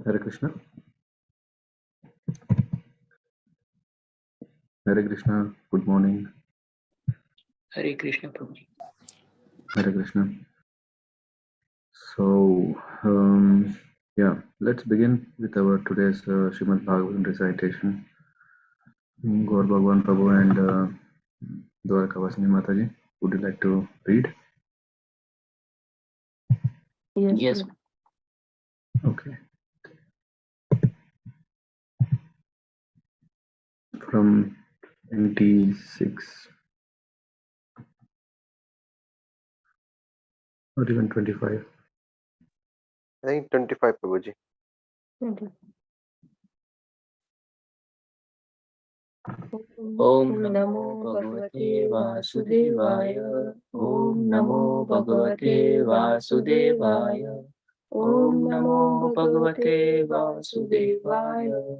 Hare Krishna. Hare Krishna. Good morning. Hare Krishna, Prabhuji. Hare Krishna. So, yeah, let's begin with our today's Śrīmad-Bhāgavatam recitation. Gaur Bhagwan Prabhu and Dwarka Vasini Mataji, would you like to read? Yes. Okay. From 26 or even 25. I think 25, Prabhuji. Om Namo Bhagavate Vasudevaya. Om Namo Bhagavate Vasudevaya. Om Namo Bhagavate Vasudevaya.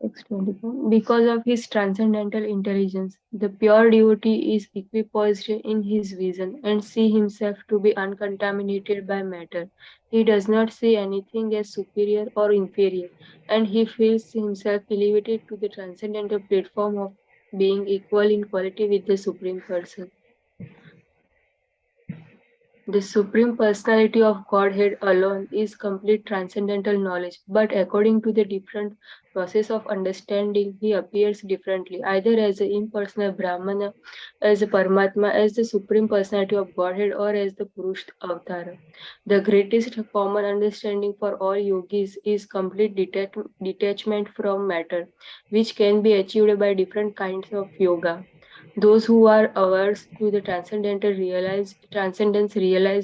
Text 24. Because of his transcendental intelligence, the pure devotee is equipoised in his vision and see himself to be uncontaminated by matter. He does not see anything as superior or inferior, and he feels himself elevated to the transcendental platform of being equal in quality with the Supreme Person. The Supreme Personality of Godhead alone is complete transcendental knowledge, but according to the different process of understanding, he appears differently, either as an impersonal Brahmana, as a Paramatma, as the Supreme Personality of Godhead, or as the Purush Avatara. The greatest common understanding for all yogis is complete detachment from matter, which can be achieved by different kinds of yoga. Those who are averse to the transcendence realize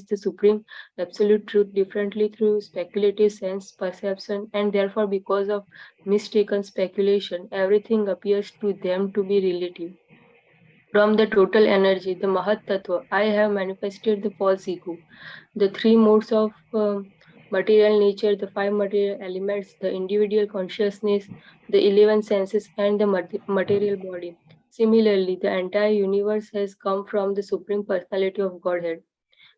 the supreme absolute truth differently through speculative sense perception, and therefore, because of mistaken speculation, everything appears to them to be relative. From the total energy, the Mahat Tattva, I have manifested the false ego. The three modes of material nature, the five material elements, the individual consciousness, the 11 senses, and the material body. Similarly, the entire universe has come from the Supreme Personality of Godhead.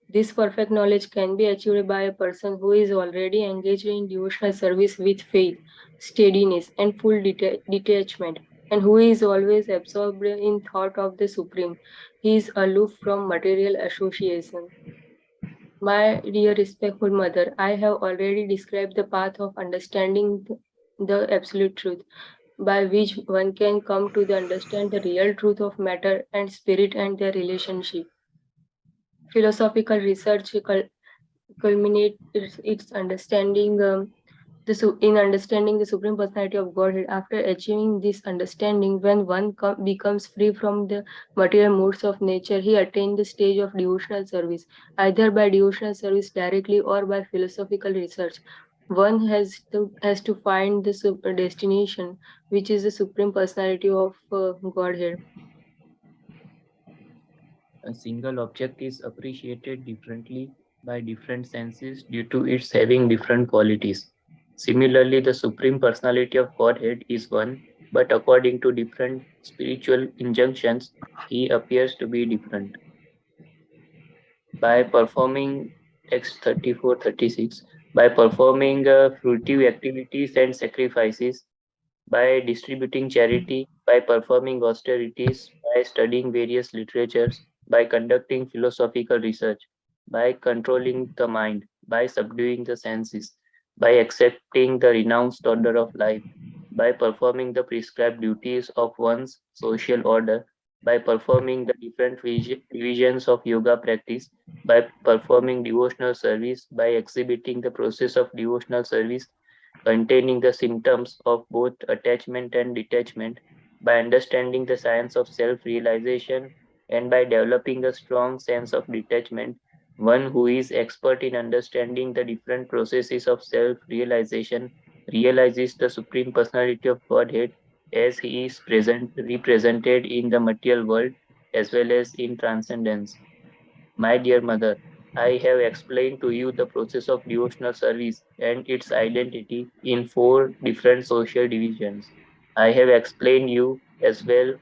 This perfect knowledge can be achieved by a person who is already engaged in devotional service with faith, steadiness, and full detachment, and who is always absorbed in thought of the Supreme. He is aloof from material association. My dear respectful mother, I have already described the path of understanding the absolute truth, by which one can come to understand the real truth of matter and spirit and their relationship. Philosophical research culminates its understanding in understanding the Supreme Personality of Godhead. After achieving this understanding, when one becomes free from the material modes of nature, he attains the stage of devotional service, either by devotional service directly or by philosophical research. One has to find the destination, which is the Supreme Personality of Godhead. A single object is appreciated differently by different senses due to its having different qualities. Similarly, the Supreme Personality of Godhead is one, but according to different spiritual injunctions, he appears to be different. By performing text 34-36, by performing fruitive activities and sacrifices, by distributing charity, by performing austerities, by studying various literatures, by conducting philosophical research, by controlling the mind, by subduing the senses, by accepting the renounced order of life, by performing the prescribed duties of one's social order, by performing the different divisions of yoga practice, by performing devotional service, by exhibiting the process of devotional service, containing the symptoms of both attachment and detachment, by understanding the science of self-realization, and by developing a strong sense of detachment. One who is expert in understanding the different processes of self-realization realizes the Supreme Personality of Godhead as he is represented in the material world as well as in transcendence. My dear mother, I have explained to you the process of devotional service and its identity in four different social divisions. I have explained you as well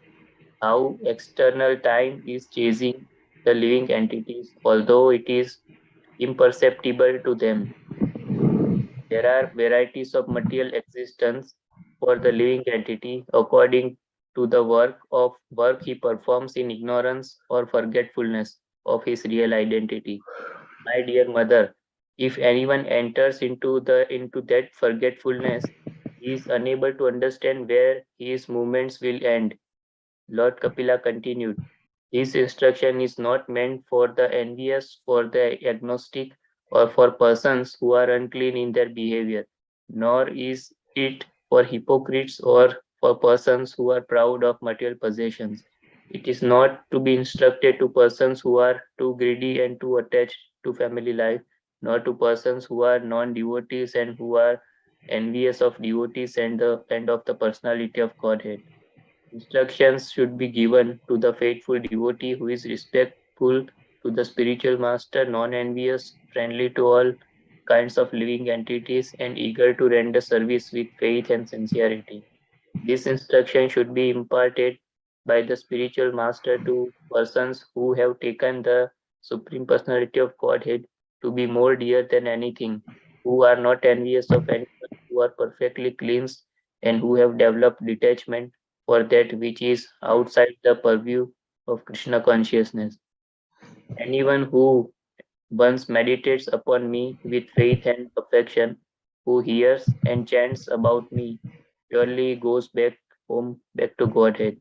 how external time is chasing the living entities, although it is imperceptible to them. There are varieties of material existence for the living entity according to the work he performs in ignorance or forgetfulness of his real identity. My dear mother, if anyone enters into that forgetfulness, he is unable to understand where his movements will end. Lord Kapila continued, this instruction is not meant for the envious, for the agnostic, or for persons who are unclean in their behavior, nor is it for hypocrites or for persons who are proud of material possessions. It is not to be instructed to persons who are too greedy and too attached to family life, nor to persons who are non-devotees and who are envious of devotees and of the personality of Godhead. Instructions should be given to the faithful devotee who is respectful to the spiritual master, non-envious, friendly to all kinds of living entities, and eager to render service with faith and sincerity. This instruction should be imparted by the spiritual master to persons who have taken the Supreme Personality of Godhead to be more dear than anything, who are not envious of anyone, who are perfectly cleansed, and who have developed detachment for that which is outside the purview of Krishna consciousness. Anyone who once meditates upon me with faith and affection, who hears and chants about me, surely goes back home, back to Godhead.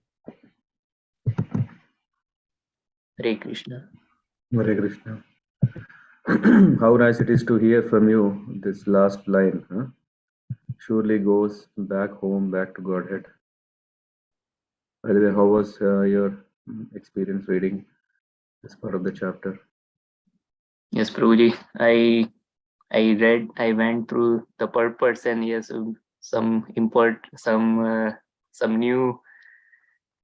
Hare Krishna. Hare Krishna. How nice it is to hear from you this last line. Huh? Surely goes back home, back to Godhead. By the way, how was your experience reading this part of the chapter? Yes, Prabhuji, I went through the purpose, and yes, some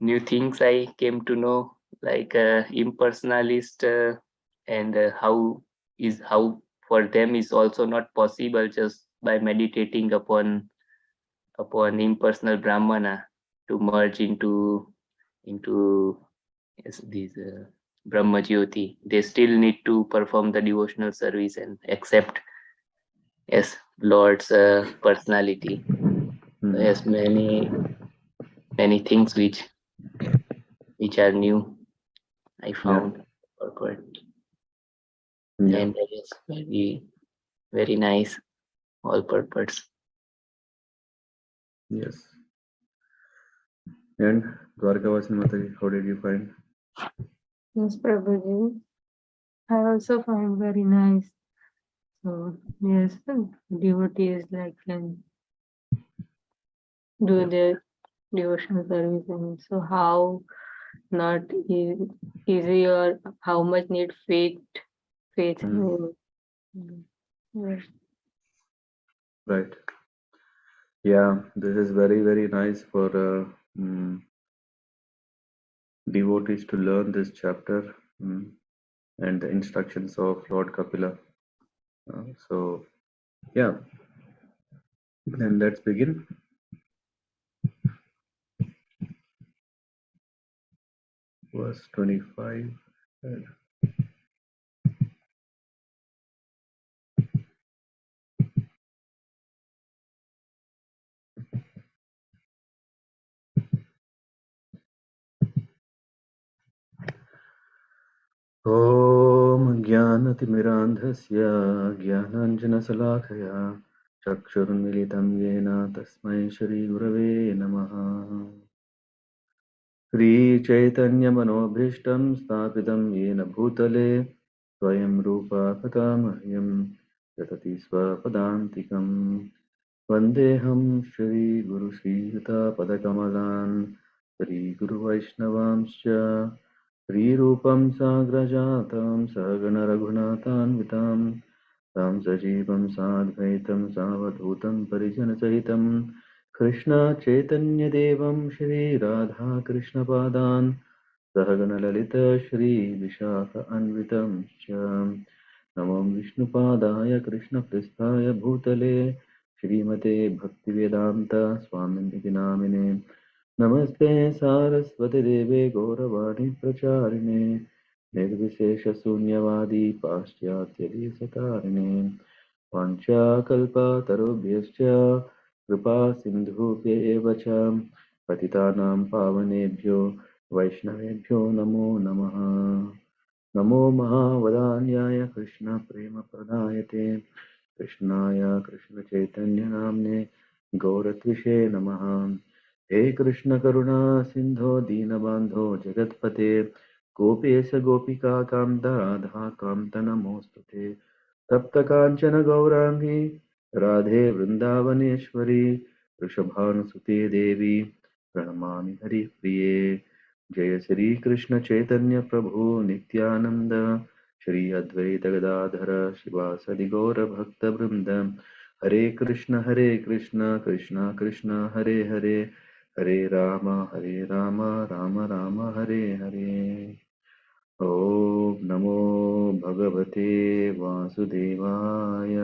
new things I came to know, like impersonalist, and how for them is also not possible just by meditating upon impersonal Brahmana to merge into yes, these Brahma Jyoti. They still need to perform the devotional service and accept yes Lord's personality. Yes, many things which are new I found awkward. Yeah. And it's very nice all purpose. Yes. And Dwarkavasini Mataji, how did you find? Yes, Prabhuji. I also find very nice. So yes, devotees like can do their devotional service, and so how not easy or how much need faith. Yes. Right. Yeah, this is very nice for devotees to learn this chapter and the instructions of Lord Kapila. So, yeah, then let's begin. Verse 25. ॐ ज्ञानतिमिरान्धस्य ज्ञानाञ्जनशलाखया चक्षुर्मिलितं येन तस्मै श्रीगुरवे नमः। श्रीचैतन्यमनोभीष्टं स्थापितं येन भूतले स्वयं रूपा कथा मह्यं ददति स्वपदान्तिकम्। वन्देऽहं श्रीगुरुश्रीयुतापदकमलान् श्रीगुरुवैष्णवांश्च श्रीरूपं साग्रजातं सहगणरघुनाथान्वितां तं सजीवं साद्वैतं सावधूतं परिजनसहितं कृष्णचैतन्यदेवं श्रीराधाकृष्णपादान् सहगणललित श्रीविशाखान्वितं च नमो विष्णुपादाय कृष्णपृष्ठाय भूतले श्रीमते भक्तिवेदान्त स्वामिनिति नामिने नमस्ते सारस्वतीदेवे गौरवाणी प्रचारिणे निर्विशेषशून्यवादी पाश्चात्यदेशतारिणे वाञ्छाकल्पतरुभ्यश्च कृपा सिन्धुभ्य एव च पतितानां पावनेभ्यो वैष्णवेभ्यो नमो नमः। नमो महावदान्याय कृष्णप्रेमप्रदायते कृष्णाय कृष्णचैतन्यनाम्ने गौरत्विषे नमः। हे कृष्ण करुणा सिन्धो दीनबान्धो जगत्पते गोपेश गोपिका कान्त राधा कान्त नमोऽस्तुते। तप्त काञ्चन गौराङ्गी राधे वृन्दावनेश्वरी वृषभानुसुते देवी प्रणमामि हरिप्रिये। जय श्री कृष्ण चैतन्य प्रभु नित्यानंद श्री अद्वैत गदाधर शिवासदि गौर भक्त वृंद। हरे कृष्ण कृष्ण कृष्ण हरे हरे हरे राम राम राम हरे हरे। ओम नमो भगवते वासुदेवाय।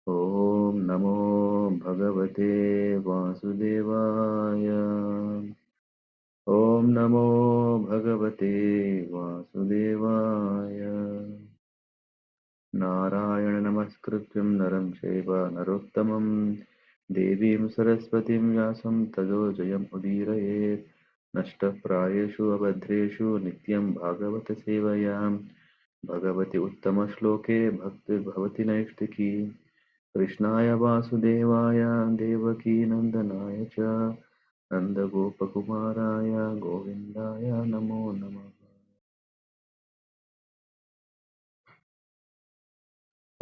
ओम नमो भगवते वासुदेवाय। ओम नमो भगवते वासुदेवाय। नारायण नमस्कृत्यं नरं चैव नरोत्तमं देवीं सरस्वतीं व्यासं ततो जयम् उदीरयेत्। नष्टप्रायेषु अभद्रेषु नित्यं भागवत सेवया भगवति उत्तमश्लोके भक्तिर्भवति नैष्टिकी। कृष्णाय वासुदेवाय देवकी नन्दनाय च नन्दगोपकुमाराय गोविन्दाय नमो नमः।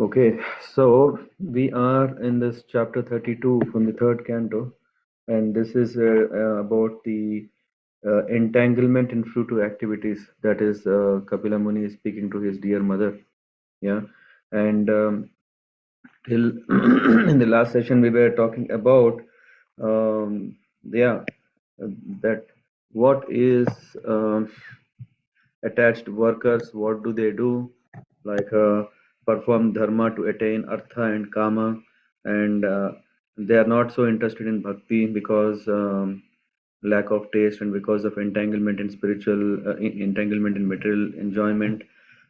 Okay, so we are in this chapter 32 from the third canto, and this is about the entanglement in fruitive activities. That is, Kapila Muni is speaking to his dear mother. Yeah, and till in the last session we were talking about yeah, that what is attached workers, what do they do, like perform dharma to attain artha and kama, and they are not so interested in bhakti because lack of taste and because of entanglement in spiritual entanglement in material enjoyment.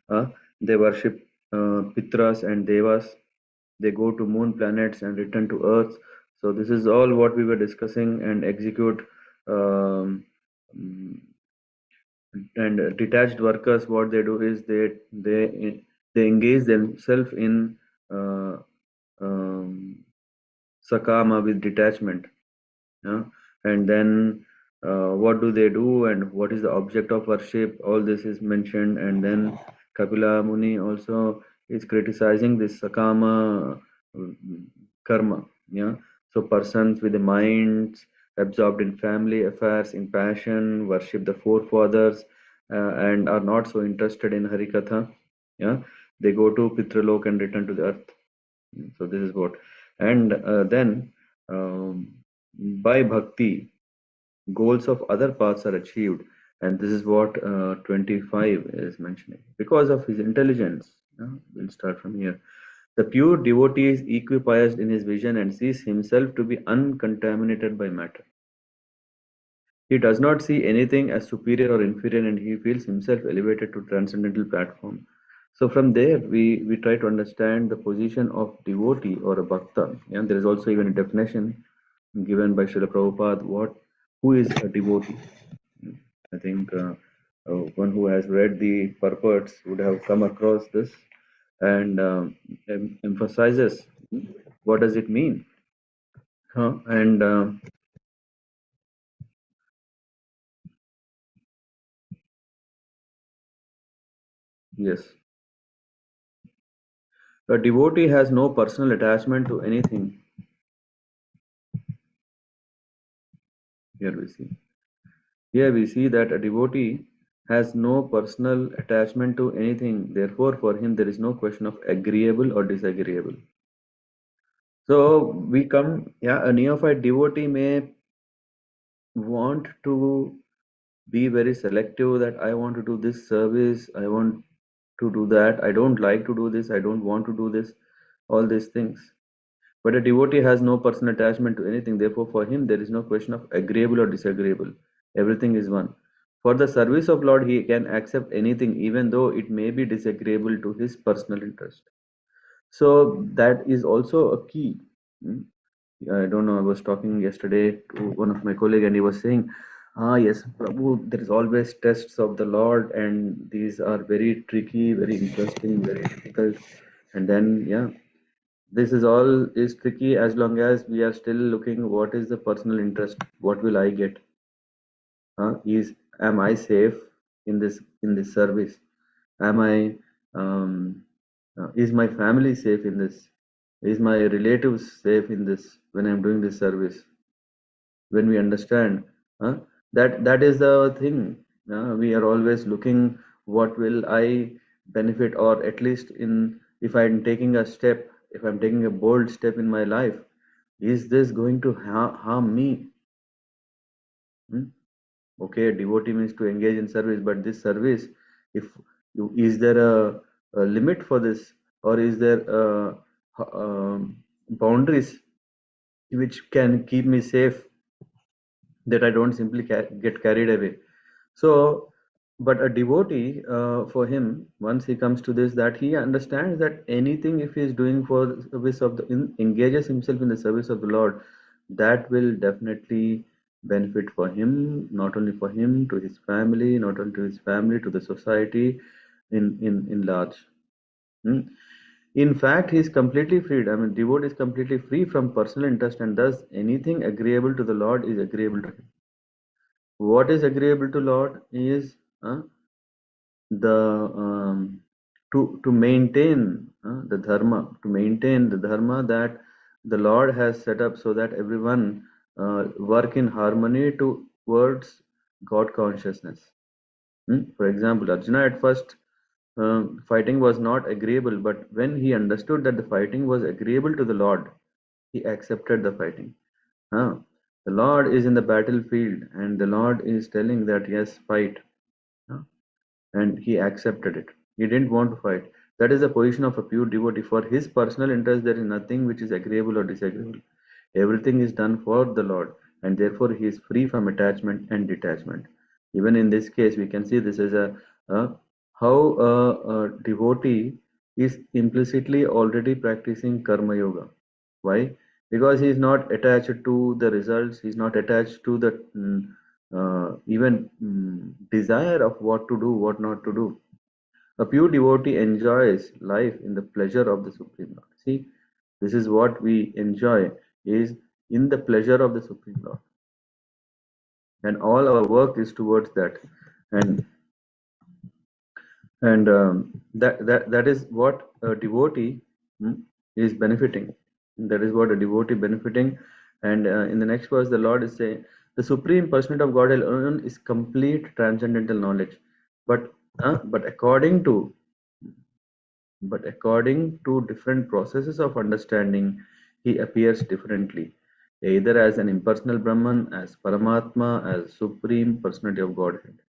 uh, they worship pitras and devas. They go to moon planets and return to earth. So this is all what we were discussing and execute. um, and detached workers, what they do is they engage themselves in uh, um, sakama with detachment. Yeah? And then what do they do and what is the object of worship, all this is mentioned. And then Kapila Muni also is criticizing this sakama karma. Yeah, so persons with the minds absorbed in family affairs, in passion, worship the forefathers, and are not so interested in harikatha. Yeah, they go to pitralok and return to the earth. So this is what. And then by bhakti, goals of other paths are achieved. And this is what 25 is mentioning. Because of his intelligence, we'll start from here. The pure devotee is equipoised in his vision and sees himself to be uncontaminated by matter. He does not see anything as superior or inferior, and he feels himself elevated to transcendental platform. So from there, we try to understand the position of devotee or a bhakta. And there is also even a definition given by Srila Prabhupada, who is a devotee. I think one who has read the purports would have come across this, and emphasizes what does it mean. And yes, a devotee has no personal attachment to anything. Here we see that a devotee has no personal attachment to anything. Therefore, for him there is no question of agreeable or disagreeable. So we come, a neophyte devotee may want to be very selective, that I want to do this service, I want to do that, I don't like to do this, I don't want to do this, all these things. But a devotee has no personal attachment to anything. Therefore, for him, there is no question of agreeable or disagreeable. Everything is one. For the service of Lord, he can accept anything, even though it may be disagreeable to his personal interest. So that is also a key. I don't know, I was talking yesterday to one of my colleague and he was saying, yes, Prabhu, there is always tests of the Lord and these are very tricky, very interesting, very difficult. And then, yeah, this is all is tricky as long as we are still looking what is the personal interest, what will I get? Am I safe in this service? Am I is my family safe in this? Is my relatives safe in this when I'm doing this service? When we understand that is the thing, we are always looking what will I benefit, or at least in if I'm taking a step, if I'm taking a bold step in my life, is this going to harm me? Okay, devotee means to engage in service, but this service, if is there a limit for this, or is there boundaries which can keep me safe, that I don't simply get carried away? So, but a devotee, for him, once he comes to this, that he understands that anything if he is doing for the service of engages himself in the service of the Lord, that will definitely benefit for him, not only for him, to his family, not only to his family, to the society in large. In fact, he is completely freed. I mean, devotee is completely free from personal interest, and thus anything agreeable to the Lord is agreeable to him. What is agreeable to Lord is the to maintain the dharma that the Lord has set up, so that everyone work in harmony towards God consciousness. For example, Arjuna at first fighting was not agreeable, but when he understood that the fighting was agreeable to the Lord, he accepted the fighting. The Lord is in the battlefield and the Lord is telling that yes, fight. And he accepted it. He didn't want to fight. That is the position of a pure devotee. For his personal interest, there is nothing which is agreeable or disagreeable. Everything is done for the Lord, and therefore he is free from attachment and detachment. Even in this case, we can see this as how a devotee is implicitly already practicing karma yoga. Why? Because he is not attached to the results. He is not attached to the even desire of what to do, what not to do. A pure devotee enjoys life in the pleasure of the Supreme Lord. See, this is what we enjoy, is in the pleasure of the Supreme Lord. And all our work is towards that. And that is what a devotee is benefiting. That is what a devotee benefiting. And in the next verse, the Lord is saying, the Supreme Personality of Godhead alone is complete transcendental knowledge. But according to different processes of understanding, he appears differently, either as an impersonal Brahman, as Paramatma, as Supreme Personality of Godhead.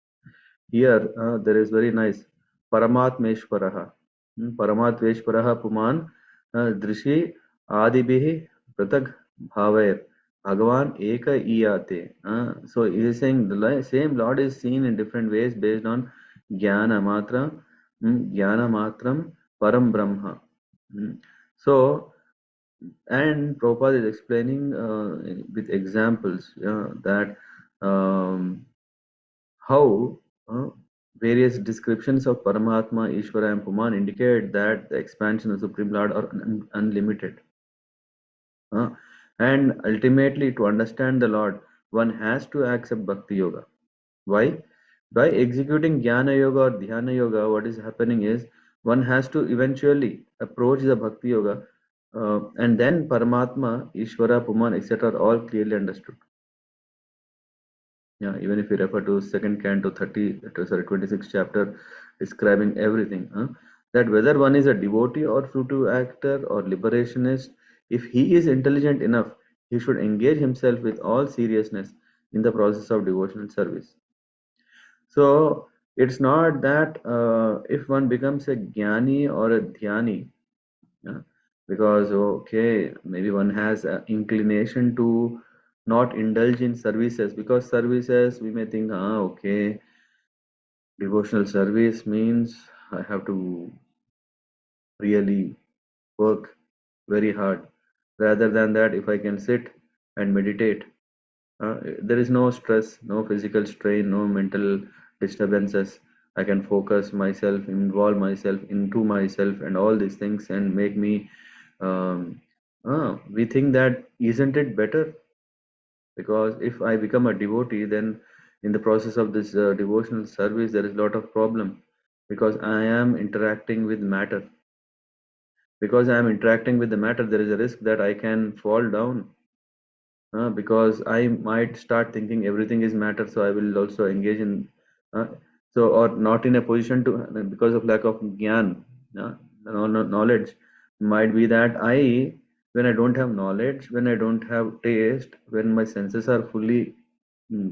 Here, there is very nice Paramatmeshwaraha. Paramatmeshwaraha Puman Drishi Adibhi Pratag Bhavair Bhagavan Eka Iyate. So he is saying the same Lord is seen in different ways based on Jnana Matram Param Brahma. So, and Prabhupada is explaining with examples that how various descriptions of Paramatma, Ishvara, and Puman indicate that the expansion of Supreme Lord are unlimited. And ultimately, to understand the Lord, one has to accept Bhakti Yoga. Why? By executing Jnana Yoga or Dhyana Yoga, what is happening is one has to eventually approach the Bhakti Yoga, and then Paramatma, Ishvara, Puman, etc. are all clearly understood. Yeah, even if we refer to second Canto 26th chapter, describing everything, that whether one is a devotee or fruitive actor or liberationist, if he is intelligent enough, he should engage himself with all seriousness in the process of devotional service. So it's not that if one becomes a jnani or a dhyani, because okay, maybe one has an inclination to not indulge in services, because services we may think, okay, devotional service means I have to really work very hard. Rather than that, if I can sit and meditate, there is no stress, no physical strain, no mental disturbances. I can focus myself, involve myself into myself, and all these things, and make me. We think that isn't it better? Because if I become a devotee, then in the process of this devotional service, there is a lot of problem because I am interacting with matter. Because I am interacting with the matter, there is a risk that I can fall down because I might start thinking everything is matter, so I will also engage in uh, so or not in a position to because of lack of gyan, knowledge might be that when I don't have knowledge, when I don't have taste, when my senses are fully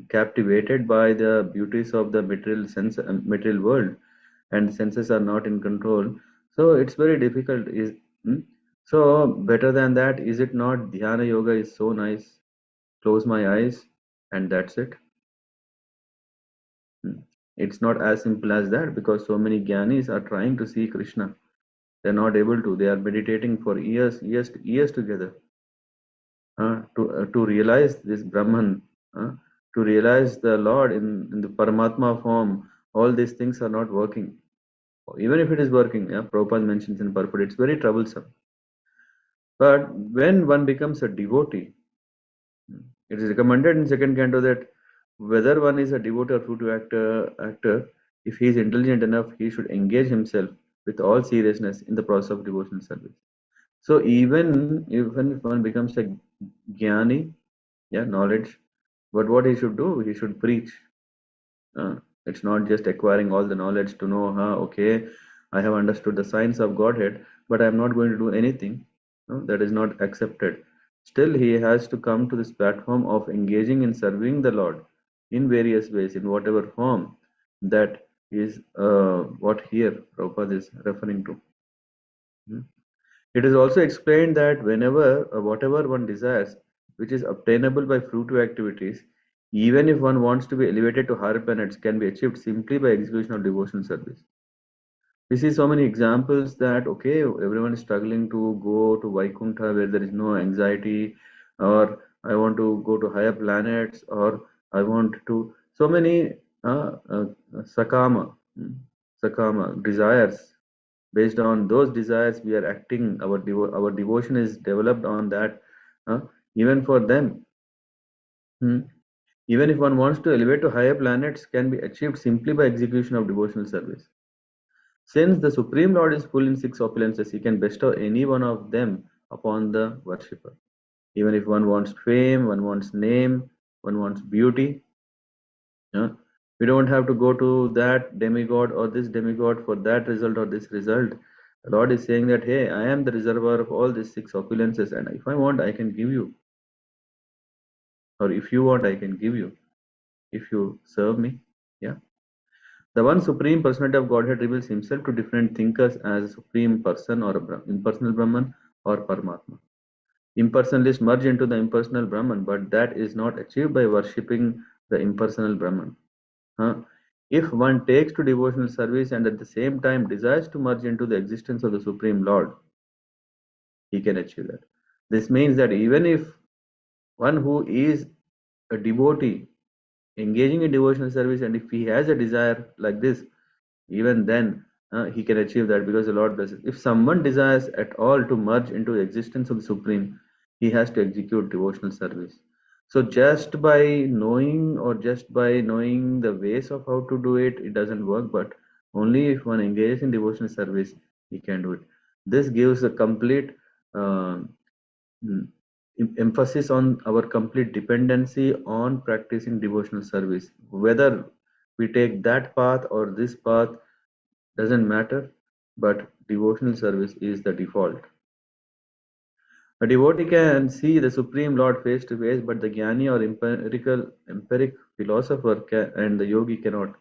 captivated by the beauties of the material world, and senses are not in control, so it's very difficult. Hmm? So better than that, is it not? Dhyana yoga is so nice. Close my eyes and that's it. It's not as simple as that because so many jnanis are trying to see Krishna. They're not able to. They are meditating for years together to realize this Brahman, to realize the Lord in the Paramatma form. All these things are not working. Even if it is working, Prabhupada mentions in purport, it's very troublesome. But when one becomes a devotee, it is recommended in second canto that whether one is a devotee or actor, if he is intelligent enough, he should engage himself with all seriousness in the process of devotional service. So even if one becomes a jnani, knowledge, but what he should do, he should preach. It's not just acquiring all the knowledge to know, okay, I have understood the science of Godhead, but I am not going to do anything. That is not accepted. Still, he has to come to this platform of engaging in serving the Lord in various ways, in whatever form. That is what here Prabhupada is referring to. It is also explained that whenever, whatever one desires, which is obtainable by fruitive activities, even if one wants to be elevated to higher planets, can be achieved simply by execution of devotional service. We see so many examples that, okay, everyone is struggling to go to Vaikuntha where there is no anxiety, or I want to go to higher planets, or I want to, so many sakama, desires. Based on those desires, we are acting, our devotion is developed on that. Even for them, even if one wants to elevate to higher planets, can be achieved simply by execution of devotional service. Since the Supreme Lord is full in six opulences, he can bestow any one of them upon the worshipper. Even if one wants fame, one wants name, one wants beauty, we don't have to go to that demigod or this demigod for that result or this result. The Lord is saying that, hey, I am the reservoir of all these six opulences, and if I want, I can give you. Or if you want, I can give you. If you serve me, yeah. The one Supreme Personality of Godhead reveals himself to different thinkers as a Supreme Person or impersonal Brahman or Paramatma. Impersonalists merge into the impersonal Brahman, but that is not achieved by worshipping the impersonal Brahman. If one takes to devotional service and at the same time desires to merge into the existence of the Supreme Lord, he can achieve that. This means that even if one who is a devotee engaging in devotional service, and if he has a desire like this, even then he can achieve that because the Lord blesses. If someone desires at all to merge into the existence of the Supreme, he has to execute devotional service. So just by knowing or just by knowing the ways of how to do it, it doesn't work, but only if one engages in devotional service, he can do it. This gives a complete emphasis on our complete dependency on practicing devotional service. Whether we take that path or this path doesn't matter, but devotional service is the default. A devotee can see the Supreme Lord face to face, but the Jnani or empiric philosopher and the yogi cannot.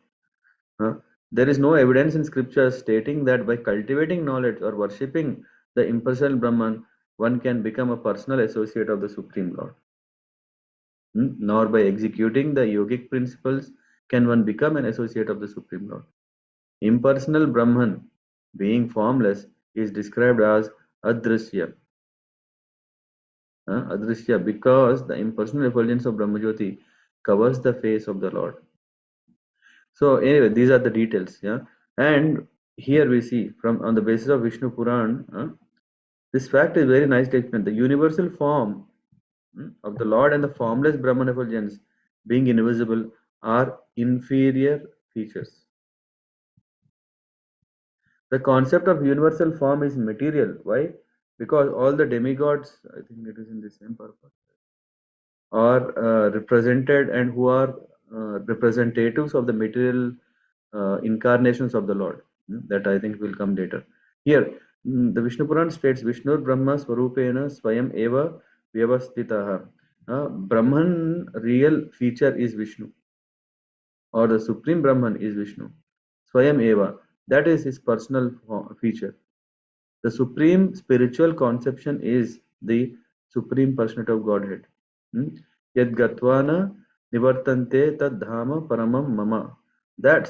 There is no evidence in scripture stating that by cultivating knowledge or worshipping the impersonal Brahman, one can become a personal associate of the Supreme Lord. Nor by executing the yogic principles can one become an associate of the Supreme Lord. Impersonal Brahman, being formless, is described as Adrisya. Adrisya, because the impersonal effulgence of Brahmajyoti covers the face of the Lord. So anyway, these are the details. Yeah, and here we see from on the basis of Vishnu Puran, this fact is very nicely explained. The universal form of the Lord and the formless Brahman effulgence, being invisible, are inferior features. The concept of universal form is material. Why? Because all the demigods, I think it is in the same purpose, are represented and who are representatives of the material incarnations of the Lord. That I think will come later. Here, the Vishnu Puran states, Vishnu Brahma Swarupena Swayam Eva Vyavastitaha. Brahman real feature is Vishnu, or the Supreme Brahman is Vishnu. Swayam Eva, that is his personal feature. The supreme spiritual conception is the Supreme Personality of Godhead. Yad Gatvana Nivartante Tad Dhama Paramam Mama. That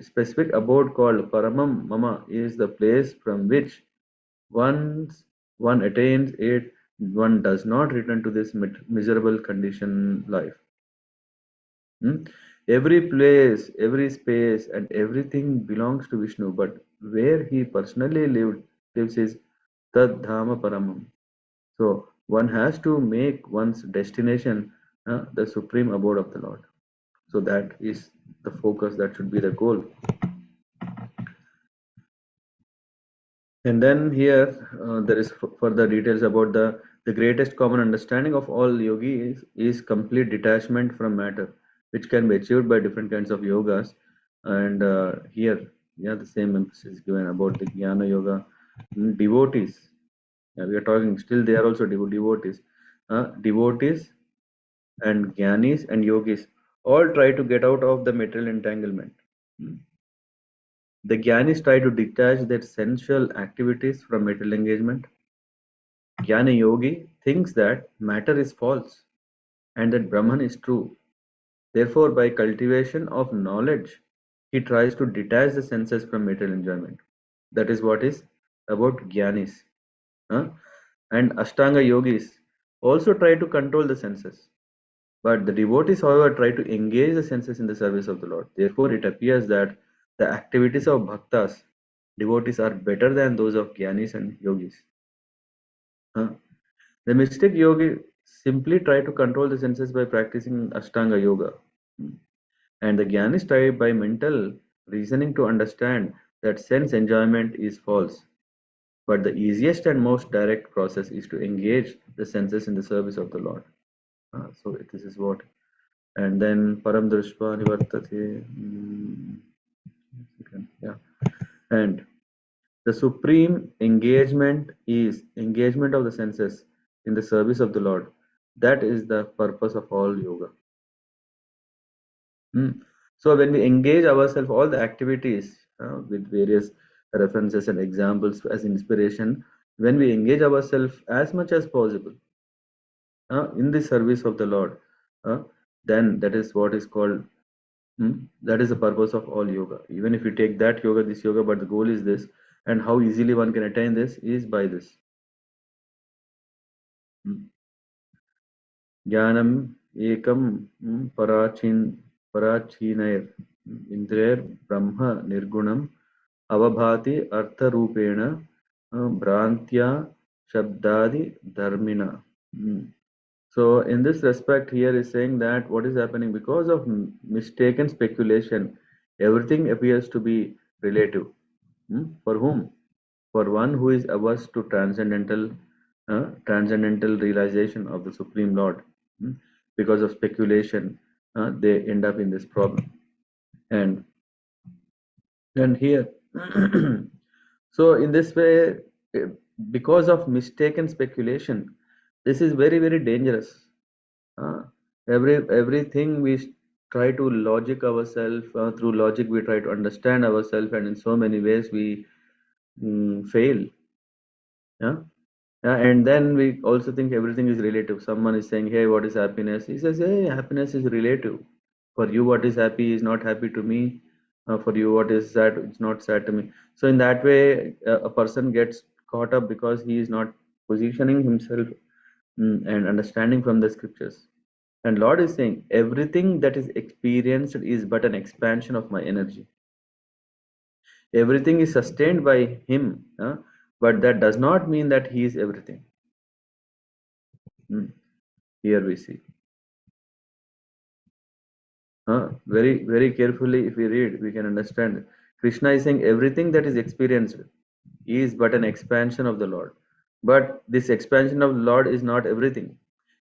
specific abode called Paramam Mama is the place from which once one attains it, one does not return to this miserable condition life. Every place, every space, and everything belongs to Vishnu, but where he personally lives is Tad Dhama Paramam. So one has to make one's destination the supreme abode of the Lord. So that is the focus, that should be the goal. And then here there is further details about the greatest common understanding of all yogis is complete detachment from matter, which can be achieved by different kinds of yogas. And here, yeah, the same emphasis is given about the Jnana Yoga. Devotees, yeah, we are talking still, they are also devotees. Devotees and Jnanis and yogis all try to get out of the material entanglement. The Jnanis try to detach their sensual activities from material engagement. Jnana Yogi thinks that matter is false and that Brahman is true. Therefore, by cultivation of knowledge, he tries to detach the senses from material enjoyment. That is what is about Jnanis. And Ashtanga Yogis also try to control the senses. But the devotees, however, try to engage the senses in the service of the Lord. Therefore, it appears that the activities of bhaktas, devotees, are better than those of Jnanis and yogis. The mystic yogi simply try to control the senses by practicing Ashtanga Yoga. And the Jnanis try by mental reasoning to understand that sense enjoyment is false. But the easiest and most direct process is to engage the senses in the service of the Lord. So this is what. And then Param Drishpa Nivartate. Yeah. And the supreme engagement is engagement of the senses in the service of the Lord. That is the purpose of all yoga. So when we engage ourselves, all the activities with various references and examples as inspiration, when we engage ourselves as much as possible in the service of the Lord, then that is what is called, that is the purpose of all yoga. Even if you take that yoga, this yoga, but the goal is this, and how easily one can attain this is by this. Jnanam ekam parachinair indrer brahma nirgunam avabhati artha rupena brantya shabdadi dharmina. So in this respect, here is saying that what is happening because of mistaken speculation, everything appears to be relative. For whom? For one who is averse to transcendental realization of the Supreme Lord. Because of speculation, they end up in this problem. And here, so in this way, because of mistaken speculation, this is very, very dangerous. Everything we try to logic ourselves, through logic we try to understand ourselves, and in so many ways we fail. And then we also think everything is relative. Someone is saying, hey, what is happiness? He says, hey, happiness is relative. For you, what is happy is not happy to me. For you, what is sad, it's not sad to me. So in that way, a person gets caught up because he is not positioning himself and understanding from the scriptures. And Lord is saying, everything that is experienced is but an expansion of my energy. Everything is sustained by him, but that does not mean that he is everything. Here we see. Very, very carefully, if we read, we can understand. Krishna is saying everything that is experienced is but an expansion of the Lord. But this expansion of the Lord is not everything.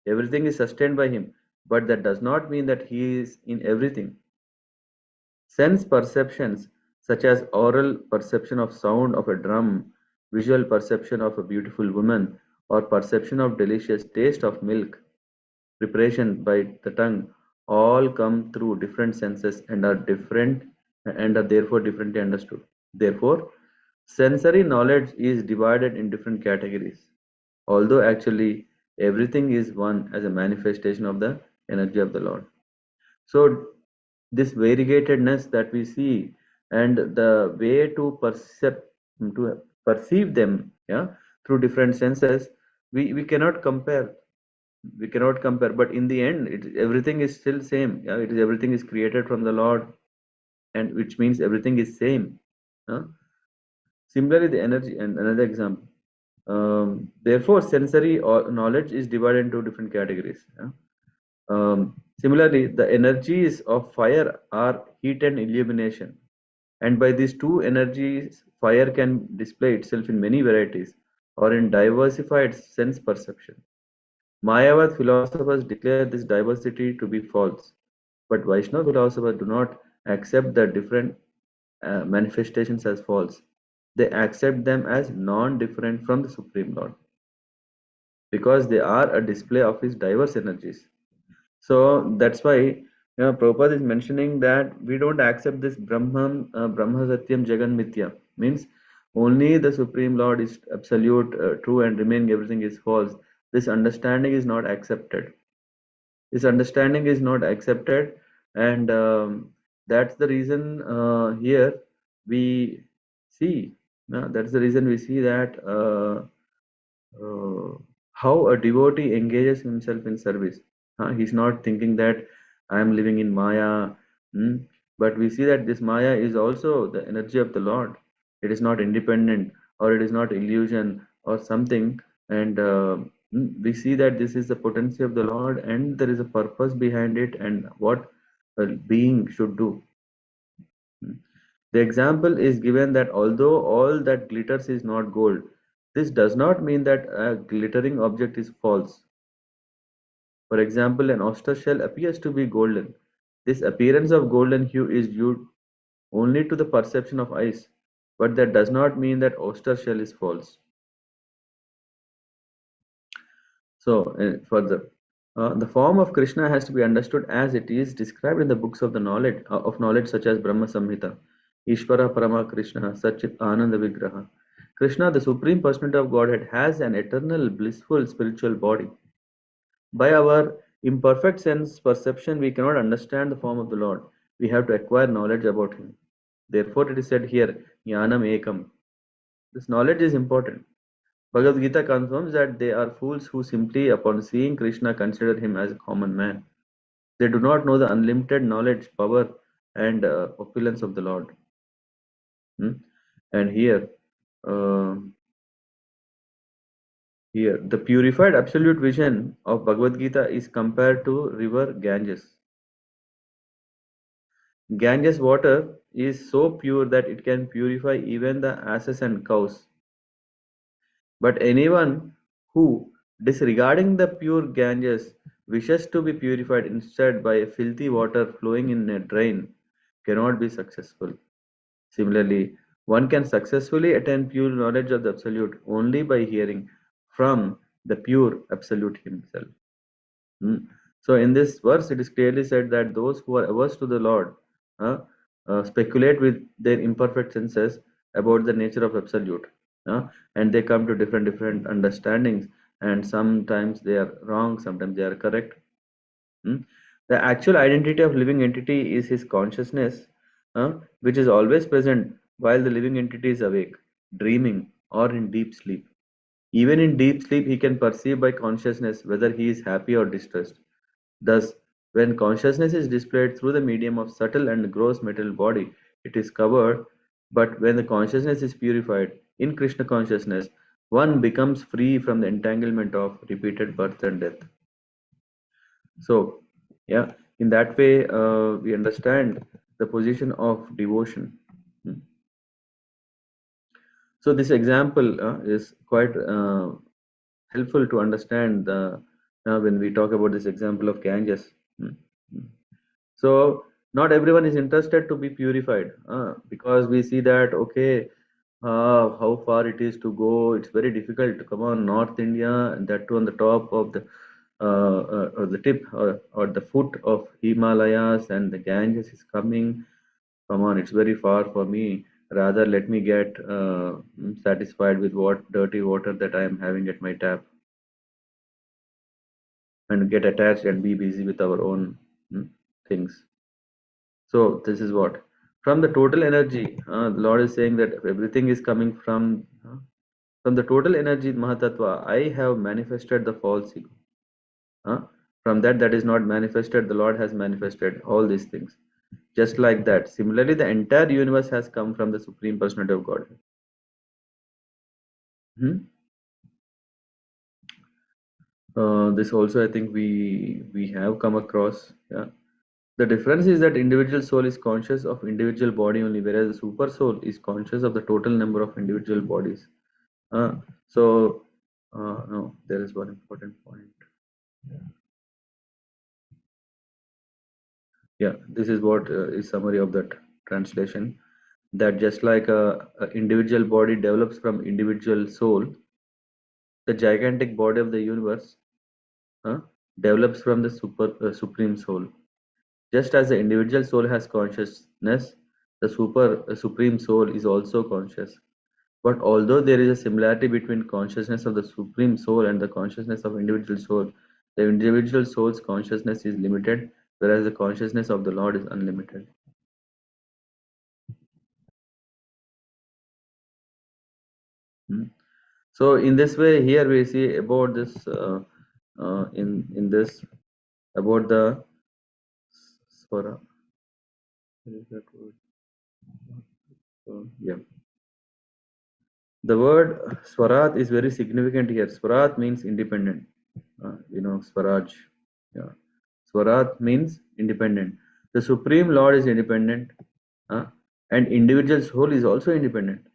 Everything is sustained by him, but that does not mean that he is in everything. Sense perceptions, such as oral perception of sound of a drum, visual perception of a beautiful woman, or perception of delicious taste of milk, preparation by the tongue, all come through different senses and are different and are therefore differently understood. Therefore, sensory knowledge is divided in different categories, although actually everything is one as a manifestation of the energy of the Lord. So this variegatedness that we see and the way to perceive them, through different senses, we cannot compare. We cannot compare, but in the end, everything is still same. Everything is created from the Lord, and which means everything is same. Similarly, the energy, and another example. Therefore, sensory or knowledge is divided into different categories. Similarly, the energies of fire are heat and illumination, and by these two energies, fire can display itself in many varieties or in diversified sense perception. Mayavad philosophers declare this diversity to be false, but Vaishnava philosophers do not accept the different manifestations as false. They accept them as non-different from the Supreme Lord, because they are a display of his diverse energies. So that's why Prabhupada is mentioning that we don't accept this Brahma Satyam Jagan Mithya, means only the Supreme Lord is absolute, true, and remaining everything is false. This understanding is not accepted. This understanding is not accepted, and that's the reason here we see. That's the reason we see that how a devotee engages himself in service. He's not thinking that I am living in Maya, but we see that this Maya is also the energy of the Lord. It is not independent, or it is not illusion or something, and we see that this is the potency of the Lord, and there is a purpose behind it, and what a being should do. The example is given that although all that glitters is not gold, this does not mean that a glittering object is false. For example, an oyster shell appears to be golden. This appearance of golden hue is due only to the perception of eyes, but that does not mean that oyster shell is false. So, further, the form of Krishna has to be understood as it is described in the books of the knowledge such as Brahma Samhita, Ishvara Parama Krishna, Satchit Ananda Vigraha. Krishna, the Supreme Personality of Godhead, has an eternal, blissful spiritual body. By our imperfect sense perception, we cannot understand the form of the Lord. We have to acquire knowledge about Him. Therefore, it is said here, Jnanam Ekam. This knowledge is important. Bhagavad Gita confirms that they are fools who simply, upon seeing Krishna, consider him as a common man. They do not know the unlimited knowledge, power, and opulence of the Lord. And here, the purified absolute vision of Bhagavad Gita is compared to river Ganges. Ganges water is so pure that it can purify even the asses and cows. But anyone who, disregarding the pure Ganges, wishes to be purified instead by filthy water flowing in a drain cannot be successful. Similarly, one can successfully attain pure knowledge of the Absolute only by hearing from the pure Absolute Himself. So, in this verse, it is clearly said that those who are averse to the Lord speculate with their imperfect senses about the nature of Absolute, and they come to different understandings, and sometimes they are wrong, sometimes they are correct. The actual identity of living entity is his consciousness, which is always present while the living entity is awake, dreaming, or in deep sleep. Even in deep sleep, he can perceive by consciousness whether he is happy or distressed. Thus, when consciousness is displayed through the medium of subtle and gross material body, it is covered. But when the consciousness is purified in Krishna consciousness, one becomes free from the entanglement of repeated birth and death. So, yeah, in that way, we understand the position of devotion. So, this example is quite helpful to understand when we talk about this example of Ganges. So, not everyone is interested to be purified because we see that, okay, how far it is to go. It's very difficult to come on North India, and that too on the top of or the tip or the foot of Himalayas, and the Ganges is coming. Come on, it's very far for me. Rather, let me get satisfied with what dirty water that I am having at my tap, and get attached and be busy with our own things. So this is what from the total energy, the Lord is saying that everything is coming from the total energy Mahatattva. I have manifested the false ego. From that is not manifested, the Lord has manifested all these things. Just like that, similarly, the entire universe has come from the Supreme Personality of Godhead. This also, I think we have come across. Yeah. The difference is that individual soul is conscious of individual body only, whereas the super soul is conscious of the total number of individual bodies. No, there is one important point. Yeah, this is what is summary of that translation. That just like a individual body develops from individual soul, the gigantic body of the universe develops from the supreme soul. Just as the individual soul has consciousness, the supreme soul is also conscious. But although there is a similarity between consciousness of the supreme soul and the consciousness of individual soul, the individual soul's consciousness is limited, whereas the consciousness of the Lord is unlimited. So in this way, here we see about this in this about the swara. What is that word? Yeah. The word Swarat is very significant here. Swarat means independent. Swaraj. Yeah. Swarat means independent. The Supreme Lord is independent, and individual soul is also independent.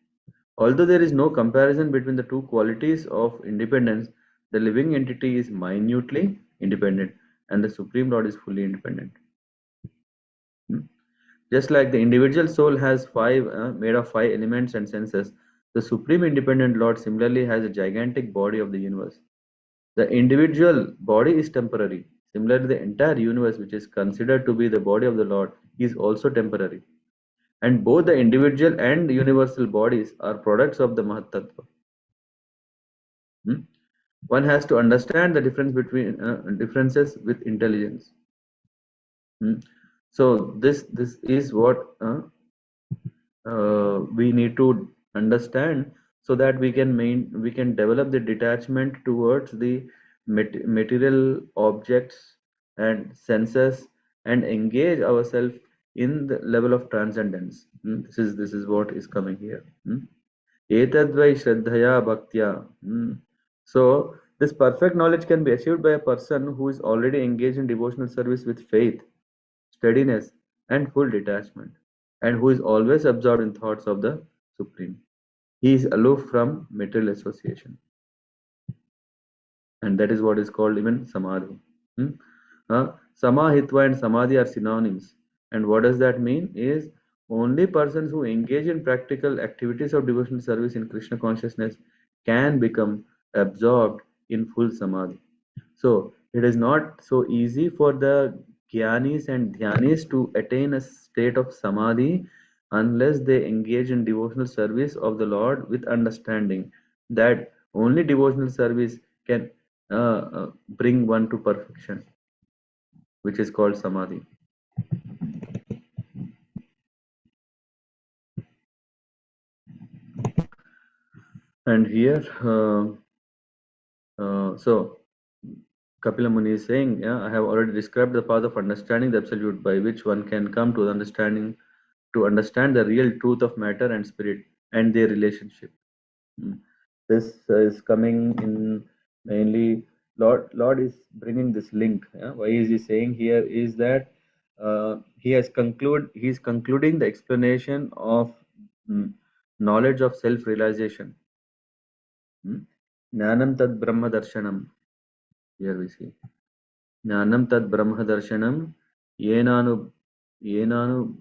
Although there is no comparison between the two qualities of independence, the living entity is minutely independent, and the Supreme Lord is fully independent. Just like the individual soul has made of 5 elements and senses, the Supreme Independent Lord similarly has a gigantic body of the universe. The individual body is temporary. Similarly, the entire universe, which is considered to be the body of the Lord, is also temporary. And both the individual and universal bodies are products of the Mahatattva. One has to understand the difference between differences with intelligence. So this is what we need to understand, so that we can develop the detachment towards the material objects and senses, and engage ourselves in the level of transcendence. This is what is coming here. Etadvai shraddhaya bhaktya. So this perfect knowledge can be achieved by a person who is already engaged in devotional service with faith, steadiness, and full detachment, and who is always absorbed in thoughts of the Supreme. He is aloof from material association, and that is what is called even samadhi. Samahitva and samadhi are synonyms, and what does that mean? Is only persons who engage in practical activities of devotional service in Krishna consciousness can become absorbed in full samadhi. So it is not so easy for the Gyanis and Dhyanis to attain a state of samadhi unless they engage in devotional service of the Lord with understanding that only devotional service can bring one to perfection, which is called samadhi. And here, so Kapila Muni is saying, I have already described the path of understanding the absolute by which one can come to understand the real truth of matter and spirit and their relationship. This is coming in mainly. Lord is bringing this link. Why is he saying here is that he is concluding the explanation of knowledge of self-realization. Jnanam tad Brahma darshanam. Here we see. Jnanam tad Brahma darshanam yenanu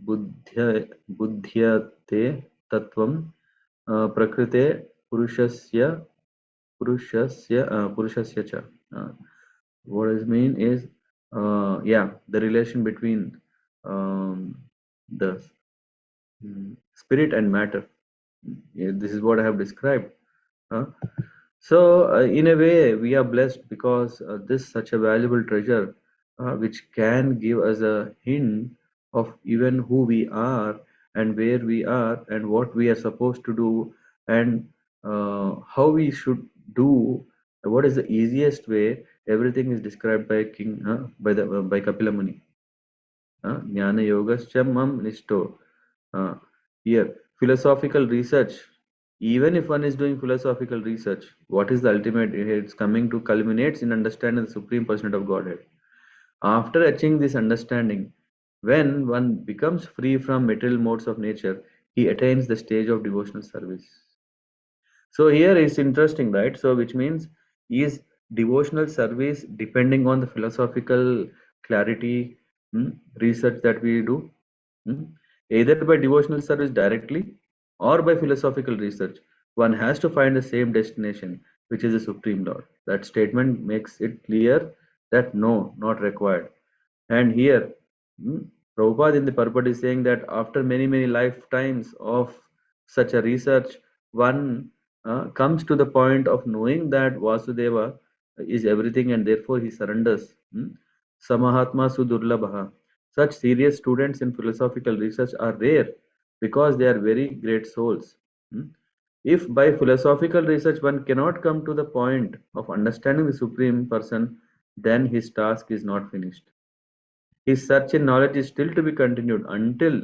buddhyate tattvam prakrite purushasya cha. What is mean is the relation between the spirit and matter. This is what I have described. So in a way we are blessed because this such a valuable treasure which can give us a hint of even who we are and where we are and what we are supposed to do and how we should do, what is the easiest way. Everything is described by by Kapila Muni. Jnana yogascha mam nishto. Here philosophical research, even if one is doing philosophical research, what is the ultimate? It's coming to culminates in understanding the supreme personality of Godhead. After achieving this understanding, when one becomes free from material modes of nature, he attains the stage of devotional service. So here is interesting, right? So which means is devotional service depending on the philosophical clarity, research that we do, either by devotional service directly or by philosophical research. One has to find the same destination, which is the Supreme Lord. That statement makes it clear that no, not required. And here, Prabhupada in the purport is saying that after many lifetimes of such a research, one comes to the point of knowing that Vasudeva is everything and therefore he surrenders. Samahatma Sudurlabha. Such serious students in philosophical research are rare because they are very great souls. If by philosophical research one cannot come to the point of understanding the Supreme Person, then his task is not finished. His search in knowledge is still to be continued until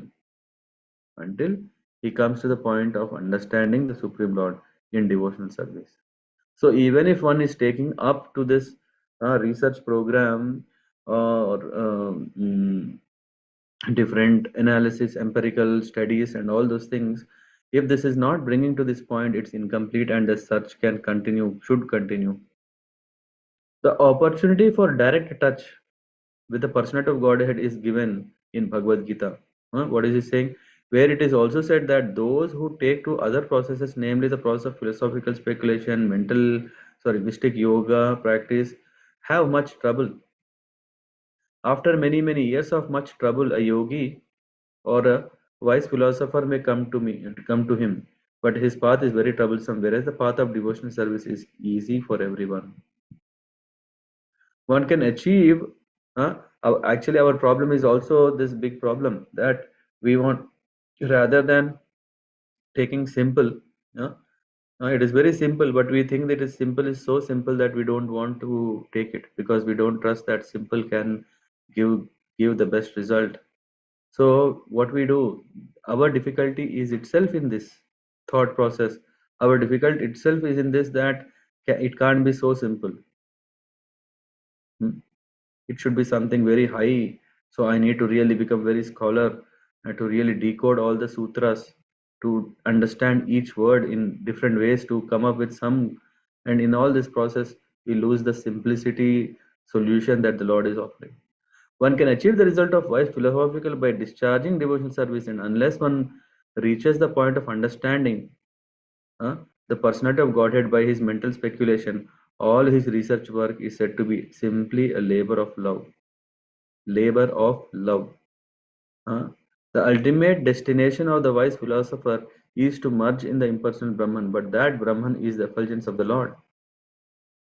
he comes to the point of understanding the Supreme Lord in devotional service. So even if one is taking up to this research program or different analysis, empirical studies and all those things, if this is not bringing to this point, it's incomplete and the search should continue. The opportunity for direct touch with the personality of Godhead is given in Bhagavad Gita. What is he saying? Where it is also said that those who take to other processes, namely the process of philosophical speculation, mystic yoga practice, have much trouble. After many years of much trouble, a yogi or a wise philosopher may come to him, but his path is very troublesome, whereas the path of devotional service is easy for everyone. One can achieve. Actually, our problem is also this big problem that we want, rather than taking simple. It is very simple, but we think that simple is so simple that we don't want to take it because we don't trust that simple can give the best result. So what we do, our difficulty is itself in this thought process. Our difficulty itself is in this that it can't be so simple. It should be something very high. So I need to really become very scholar to really decode all the sutras, to understand each word in different ways, to come up with some. And in all this process, we lose the simplicity solution that the Lord is offering. One can achieve the result of wise philosophical by discharging devotional service, and unless one reaches the point of understanding the personality of Godhead by his mental speculation, all his research work is said to be simply a labor of love. Labor of love. The ultimate destination of the wise philosopher is to merge in the impersonal Brahman, but that Brahman is the effulgence of the Lord.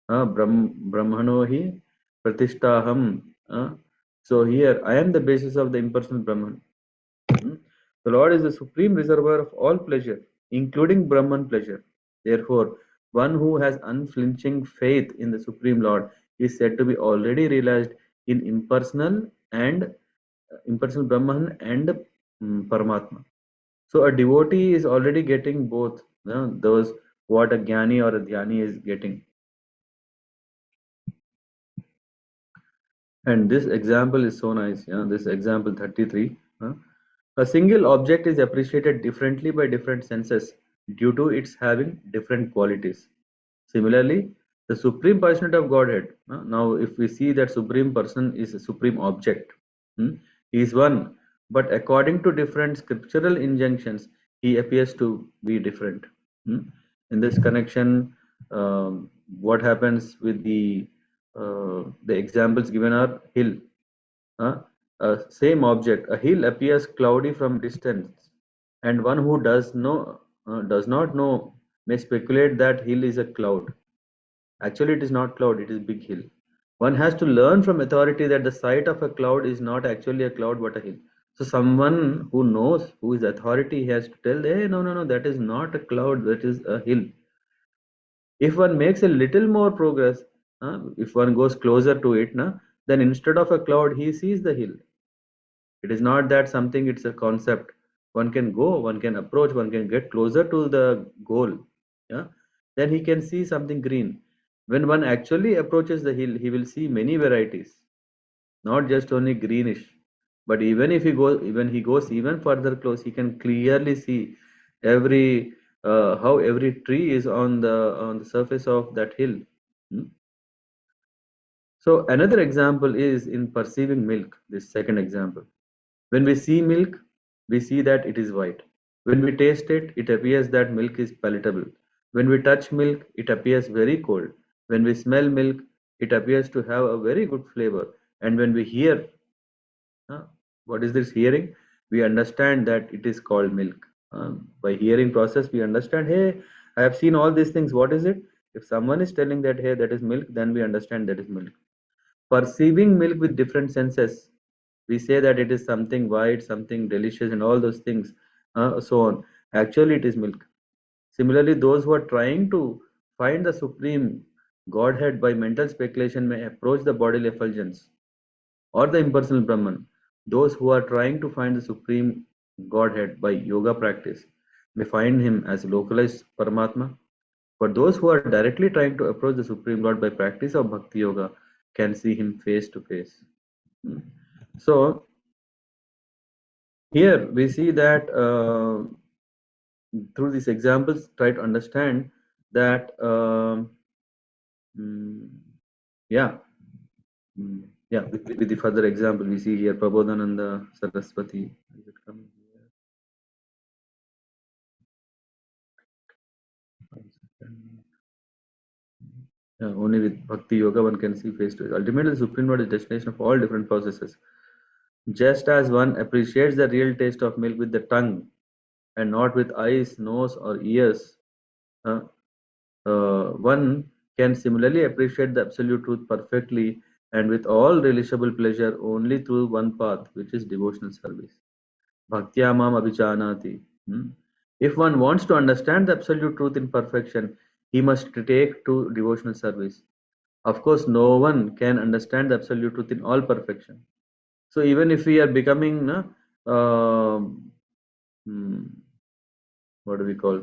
Brahmano hi pratishtaham. So here I am the basis of the impersonal Brahman. The Lord is the supreme reservoir of all pleasure, including Brahman pleasure. Therefore, One who has unflinching faith in the Supreme Lord is said to be already realized in impersonal Brahman and Paramatma. So a devotee is already getting both, those what a jnani or a dhyani is getting. And this example is so nice. This example 33. A single object is appreciated differently by different senses due to its having different qualities. Similarly, the Supreme Personality of Godhead. Now, if we see that Supreme Person is a Supreme Object, he is one, but according to different scriptural injunctions, he appears to be different. In this connection, what happens with the examples given are hill. Same object, a hill appears cloudy from distance, and one who does not know may speculate that hill is a cloud. Actually, it is not cloud; it is big hill. One has to learn from authority that the sight of a cloud is not actually a cloud but a hill. So, someone who knows, who is authority, has to tell, "Hey, no, that is not a cloud; that is a hill." If one makes a little more progress, if one goes closer to it, then instead of a cloud, he sees the hill. It is not that something, it's a concept. One can go, one can approach, one can get closer to the goal. Yeah, then he can see something green. When one actually approaches the hill, he will see many varieties, not just only greenish. But even if he goes, even he goes even further close, he can clearly see every how every tree is on the surface of that hill. Hmm? So another example is in perceiving milk. This second example. When we see milk, we see that it is white. When we taste it, it appears that milk is palatable. When we touch milk, it appears very cold. When we smell milk, it appears to have a very good flavor. And when we hear, what is this hearing? We understand that it is called milk. By hearing process, we understand, hey, I have seen all these things. What is it? If someone is telling that, hey, that is milk, then we understand that is milk. Perceiving milk with different senses, we say that it is something white, something delicious, and all those things, so on. Actually, it is milk. Similarly, those who are trying to find the supreme Godhead by mental speculation may approach the bodily effulgence or the impersonal Brahman. Those who are trying to find the supreme Godhead by yoga practice may find him as localized Paramatma. But those who are directly trying to approach the Supreme Lord by practice of Bhakti Yoga can see him face to face. So, here we see that through these examples, try to understand that, yeah, with the further example, we see here Prabodhananda Saraswati. Is it coming here? Yeah, only with Bhakti Yoga one can see face to face. Ultimately, the Supreme Lord is destination of all different processes. Just as one appreciates the real taste of milk with the tongue and not with eyes, nose, or ears, one can similarly appreciate the absolute truth perfectly and with all relishable pleasure only through one path, which is devotional service. Bhaktya mam abhijanati. If one wants to understand the absolute truth in perfection, he must take to devotional service. Of course, no one can understand the absolute truth in all perfection. So even if we are becoming, what do we call?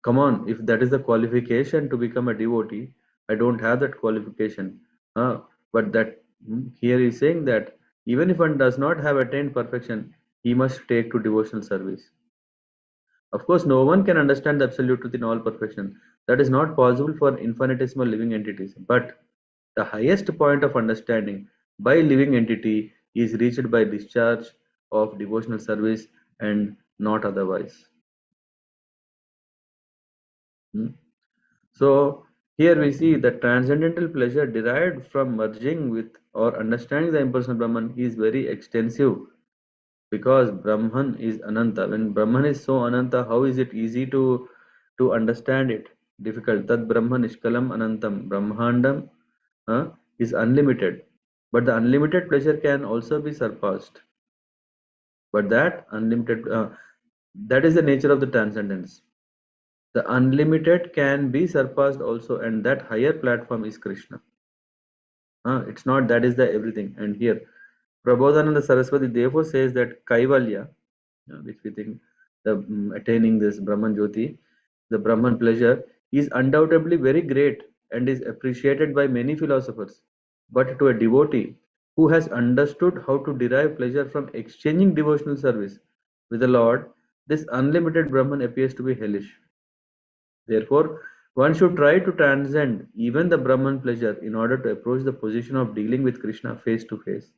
Come on, if that is the qualification to become a devotee, I don't have that qualification. But that here is saying that even if one does not have attained perfection, he must take to devotional service. Of course, no one can understand the absolute truth in all perfection. That is not possible for infinitesimal living entities. But the highest point of understanding by living entity is reached by discharge of devotional service and not otherwise. So here we see that transcendental pleasure derived from merging with or understanding the impersonal Brahman is very extensive because Brahman is Ananta. When Brahman is so Ananta, how is it easy to understand it? Difficult. Tad Brahman Nishkalam Anantam. Brahmandam is unlimited. But the unlimited pleasure can also be surpassed. But that unlimited, that is the nature of the transcendence. The unlimited can be surpassed also, and that higher platform is Krishna. It's not that is the everything. And here, Prabodhananda Saraswati therefore says that Kaivalya, which we think the attaining this Brahman Jyoti, the Brahman pleasure, is undoubtedly very great and is appreciated by many philosophers. But to a devotee who has understood how to derive pleasure from exchanging devotional service with the Lord, this unlimited Brahman appears to be hellish. Therefore, one should try to transcend even the Brahman pleasure in order to approach the position of dealing with Krishna face to face.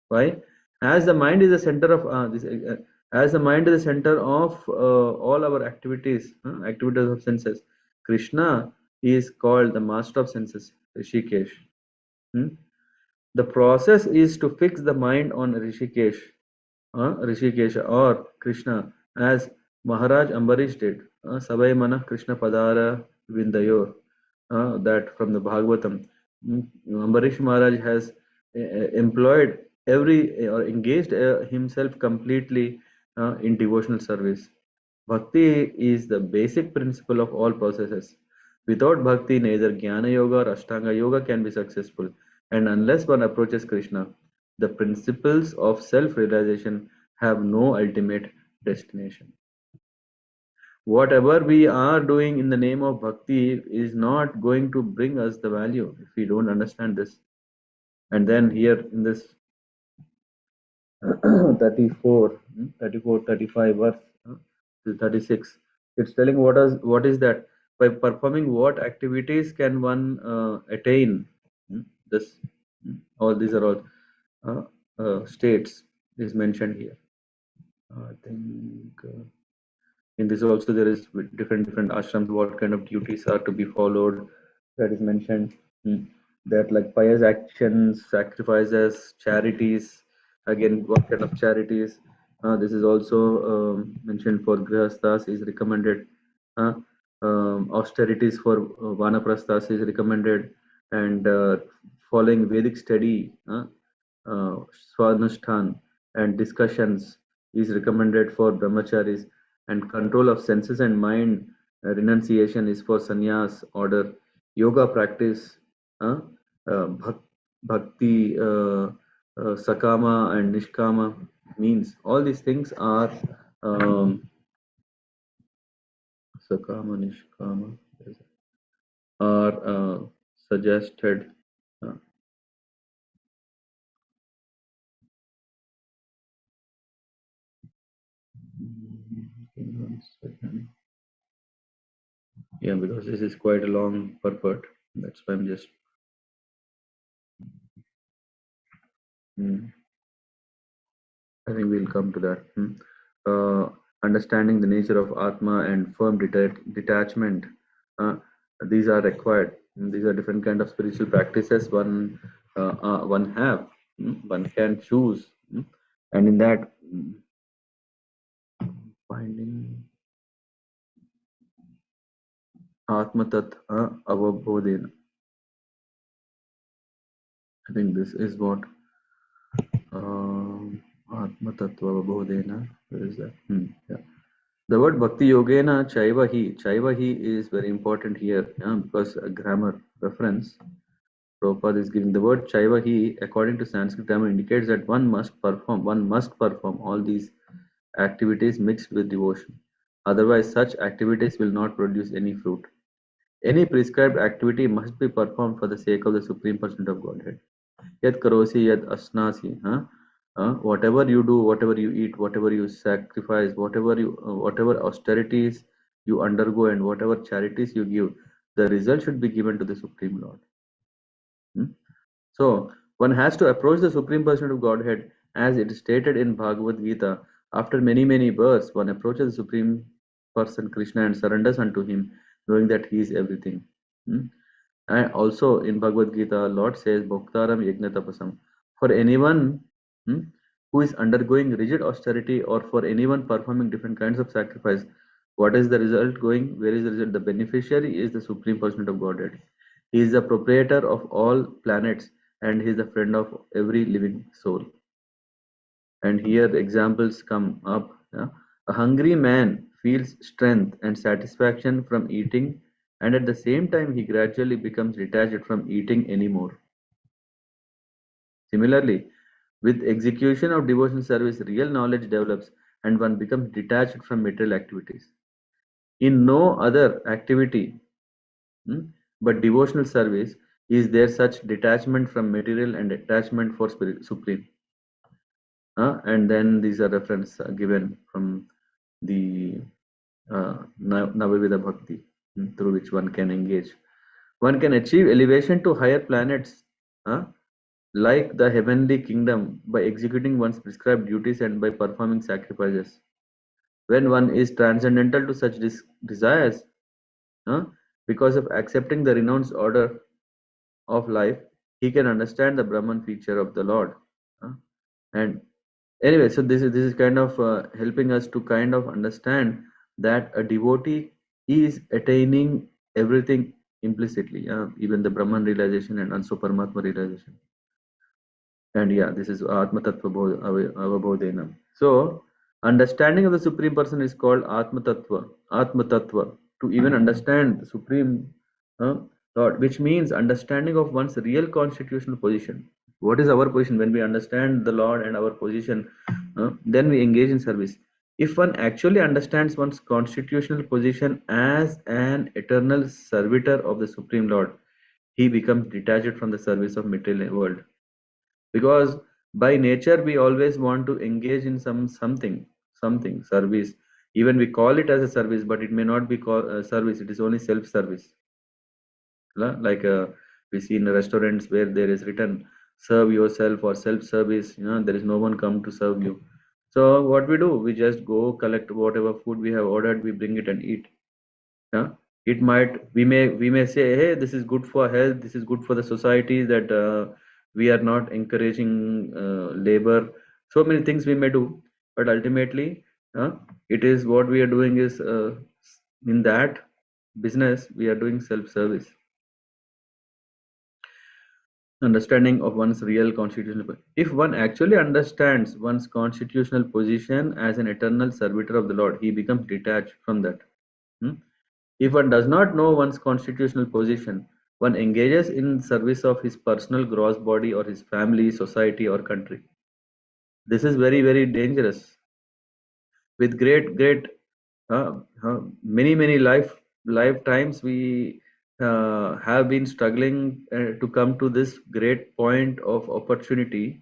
Why? As the mind is the center of as the mind is the center of all our activities, activities of senses. Krishna is called the master of senses, Rishikesh. The process is to fix the mind on Rishikesha or Krishna, as Maharaj Ambarish did. Savai Mana Krishna Padara Vindayor. That from the Bhagavatam. Ambarish Maharaj has employed or engaged himself completely in devotional service. Bhakti is the basic principle of all processes. Without bhakti, neither Jnana Yoga or Ashtanga Yoga can be successful. And unless one approaches Krishna, the principles of self-realization have no ultimate destination. Whatever we are doing in the name of bhakti is not going to bring us the value if we don't understand this. And then here in this 34, 35 verse to 36, it's telling what is that by performing what activities can one attain this. All these are all states is mentioned here. I think in this also there is different ashrams, what kind of duties are to be followed, that is mentioned. That like pious actions, sacrifices, charities, again what kind of charities. This is also mentioned for grihasthas is recommended. Austerities for vanaprasthas is recommended, and following Vedic study, swanushthan and discussions is recommended for brahmacharis, and control of senses and mind, renunciation is for sannyas order. Yoga practice, bhakti, sakama and nishkama means all these things are sakama nishkama are suggested. One second. Yeah, because this is quite a long purport. That's why I'm just. I think we'll come to that. Understanding the nature of Atma and firm detachment. These are required. These are different kind of spiritual practices one one can choose, and in that finding Atma Tat Avabodhena. I think this is what Atma Tattva Avabodhena. Where is that? Yeah. The word Bhakti Yogena Chaivahi is very important here, because a grammar reference. Prabhupada is giving the word Chaivahi according to Sanskrit grammar indicates that one must perform all these activities mixed with devotion. Otherwise, such activities will not produce any fruit. Any prescribed activity must be performed for the sake of the Supreme Person of Godhead. Yad karosi, yad asnasi. Whatever you do, whatever you eat, whatever you sacrifice, whatever austerities you undergo, and whatever charities you give, the result should be given to the Supreme Lord. So one has to approach the Supreme Person of Godhead as it is stated in Bhagavad Gita. After many births, one approaches the Supreme Person Krishna and surrenders unto him, knowing that he is everything. And also in Bhagavad Gita, Lord says, Bhoktaram Yajna Tapasam. For anyone who is undergoing rigid austerity, or for anyone performing different kinds of sacrifice, what is the result going? Where is the result? The beneficiary is the Supreme Person of Godhead. He is the proprietor of all planets, and he is the friend of every living soul. And here the examples come up. A hungry man feels strength and satisfaction from eating, and at the same time he gradually becomes detached from eating anymore. Similarly, with execution of devotional service, real knowledge develops and one becomes detached from material activities. In no other activity but devotional service is there such detachment from material and attachment for spirit supreme. And then these are reference given from the Navavida Bhakti, through which one can engage. One can achieve elevation to higher planets, like the heavenly kingdom, by executing one's prescribed duties and by performing sacrifices. When one is transcendental to such desires, because of accepting the renounced order of life, he can understand the Brahman feature of the Lord. And anyway, so this is kind of helping us to kind of understand that a devotee is attaining everything implicitly, even the Brahman realization and also Paramatma realization. And yeah, this is Atma Tattva Avabodhenam. So understanding of the Supreme Person is called Atma Tattva. Atma Tattva. To even understand the Supreme Lord, which means understanding of one's real constitutional position. What is our position? When we understand the Lord and our position, then we engage in service. If one actually understands one's constitutional position as an eternal servitor of the Supreme Lord, he becomes detached from the service of material world. Because by nature we always want to engage in something service. Even we call it as a service, but it may not be called service. It is only self-service. Like we see in restaurants where there is written serve yourself or self-service. There is no one come to serve you. So what we do, we just go collect whatever food we have ordered, we bring it and eat. It might, we may say, hey, this is good for health, this is good for the society, that we are not encouraging labor. So many things we may do, but ultimately it is what we are doing is in that business we are doing self-service. Understanding of one's real constitutional. If one actually understands one's constitutional position as an eternal servitor of the Lord, he becomes detached from that. If one does not know one's constitutional position, one engages in service of his personal gross body or his family, society, or country. This is very, very dangerous. With great many lifetimes we have been struggling to come to this great point of opportunity,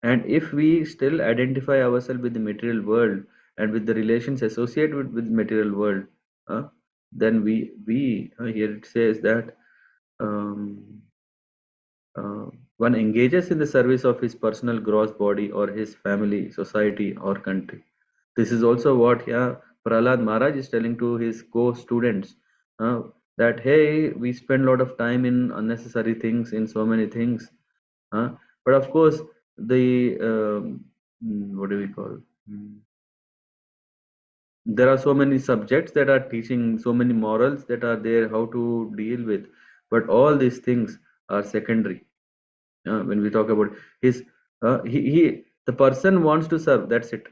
and if we still identify ourselves with the material world and with the relations associated with material world, then we here it says that one engages in the service of his personal gross body or his family, society, or country. This is also what Prahlad Maharaj is telling to his co-students, that hey, we spend a lot of time in unnecessary things, in so many things, but of course the what do we call? There are so many subjects that are teaching, so many morals that are there, how to deal with, but all these things are secondary. When we talk about his, the person wants to serve. That's it.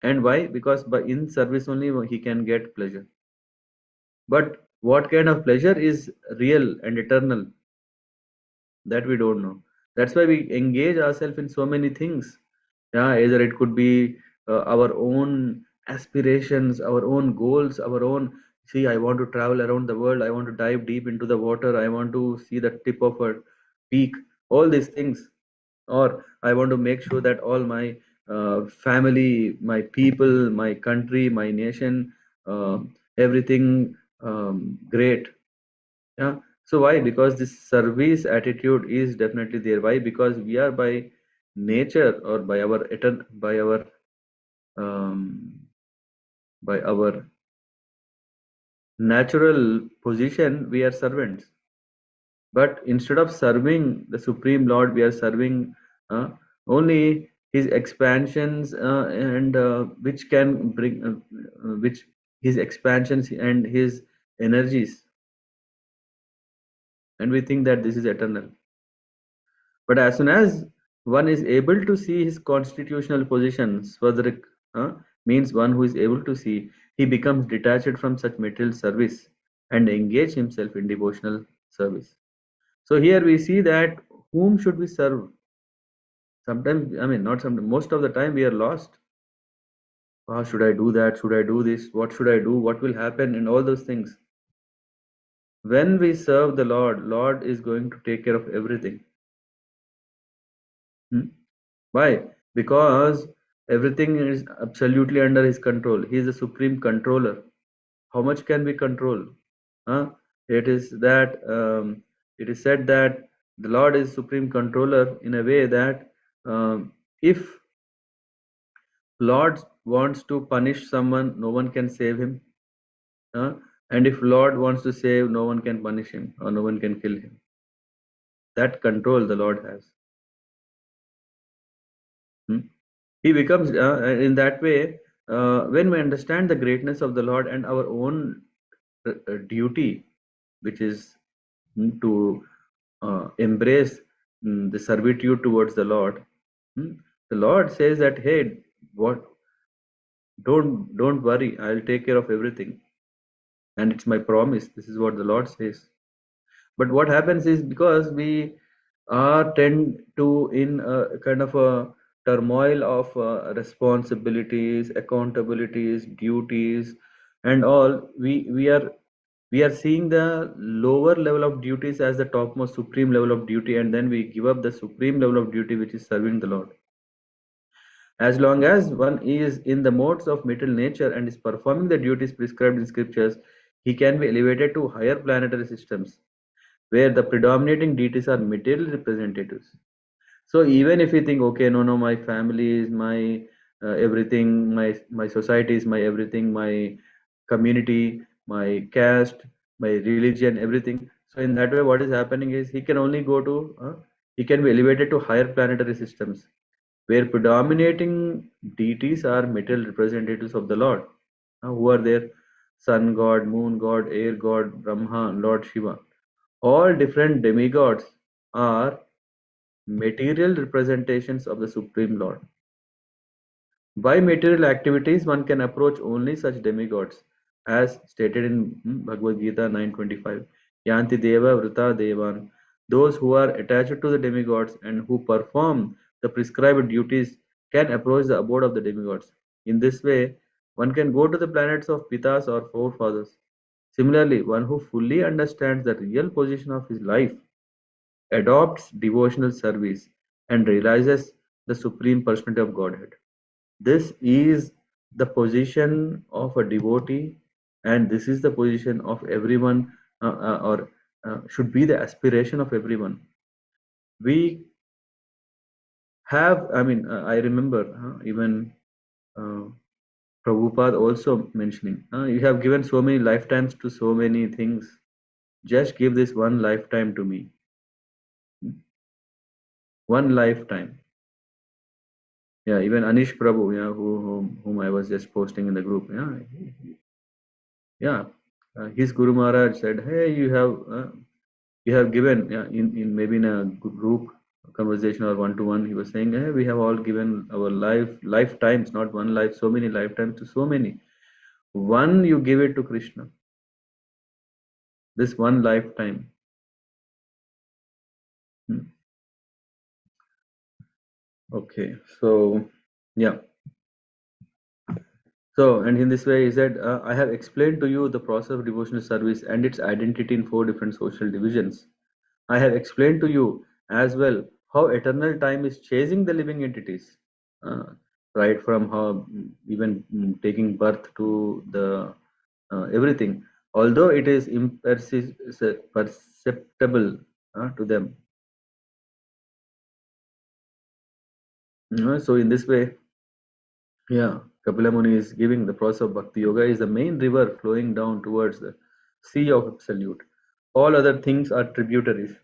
And why? Because by in service only he can get pleasure. But what kind of pleasure is real and eternal? That we don't know. That's why we engage ourselves in so many things. Either it could be our own aspirations, our own goals, our own. See, I want to travel around the world. I want to dive deep into the water. I want to see the tip of a peak. All these things, or I want to make sure that all my family, my people, my country, my nation, everything great. So why? Because this service attitude is definitely there. Why? Because we are by nature, or by our natural position, we are servants. But instead of serving the Supreme Lord, we are serving only his expansions, and which can bring which his expansions and his energies, and we think that this is eternal. But as soon as one is able to see his constitutional position, Swadrik means one who is able to see, he becomes detached from such material service and engage himself in devotional service. So here we see that whom should we serve? Sometimes, I mean, not sometimes, most of the time we are lost. Should I do that? Should I do this? What should I do? What will happen? And all those things. When we serve the Lord is going to take care of everything. Why? Because everything is absolutely under his control. He is the supreme controller. How much can we control? It is that it is said that the Lord is supreme controller in a way that if Lord wants to punish someone, no one can save him. And if Lord wants to save, no one can punish him or no one can kill him. That control the Lord has. He becomes in that way when we understand the greatness of the Lord and our own duty, which is to embrace the servitude towards the Lord. The Lord says that, hey, what? Don't worry, I'll take care of everything, and it's my promise. This is what the Lord says. But what happens is, because we tend to in a kind of a turmoil of responsibilities, accountabilities, duties, and all, we are seeing the lower level of duties as the topmost supreme level of duty, and then we give up the supreme level of duty, which is serving the Lord. As long as one is in the modes of material nature and is performing the duties prescribed in scriptures, he can be elevated to higher planetary systems where the predominating deities are material representatives. So even if you think, okay, no, my family is my everything, my society is my everything, my community, my caste, my religion, everything. So in that way, what is happening is he can only go to, he can be elevated to higher planetary systems where predominating deities are material representatives of the Lord. Who are there? Sun God, Moon God, Air God, Brahma, Lord Shiva. All different demigods are material representations of the Supreme Lord. By material activities, one can approach only such demigods, as stated in Bhagavad Gita 9:25. Yanti Deva Vrita Devan. Those who are attached to the demigods and who perform the prescribed duties can approach the abode of the demigods. In this way, one can go to the planets of Pitas or forefathers. Similarly, one who fully understands the real position of his life adopts devotional service and realizes the Supreme Personality of Godhead. This is the position of a devotee, and this is the position of everyone, or should be the aspiration of everyone. We have, I mean, I remember even Prabhupada also mentioning, you have given so many lifetimes to so many things. Just give this one lifetime to me. One lifetime. Yeah, even Anish Prabhu, yeah, whom I was just posting in the group. His Guru Maharaj said, "Hey, you have given, yeah, in maybe in a group conversation or one to one. He was saying, hey, we have all given our lifetimes, not one life, so many lifetimes to so many. One you give it to Krishna. This one lifetime." Okay, so yeah. So, and in this way, he said, I have explained to you the process of devotional service and its identity in 4 different social divisions. I have explained to you as well how eternal time is chasing the living entities, right from how even taking birth to the everything, although it is imperceptible to them. So in this way, yeah, Kapila Muni is giving the process of Bhakti Yoga is the main river flowing down towards the sea of absolute. All other things are tributaries.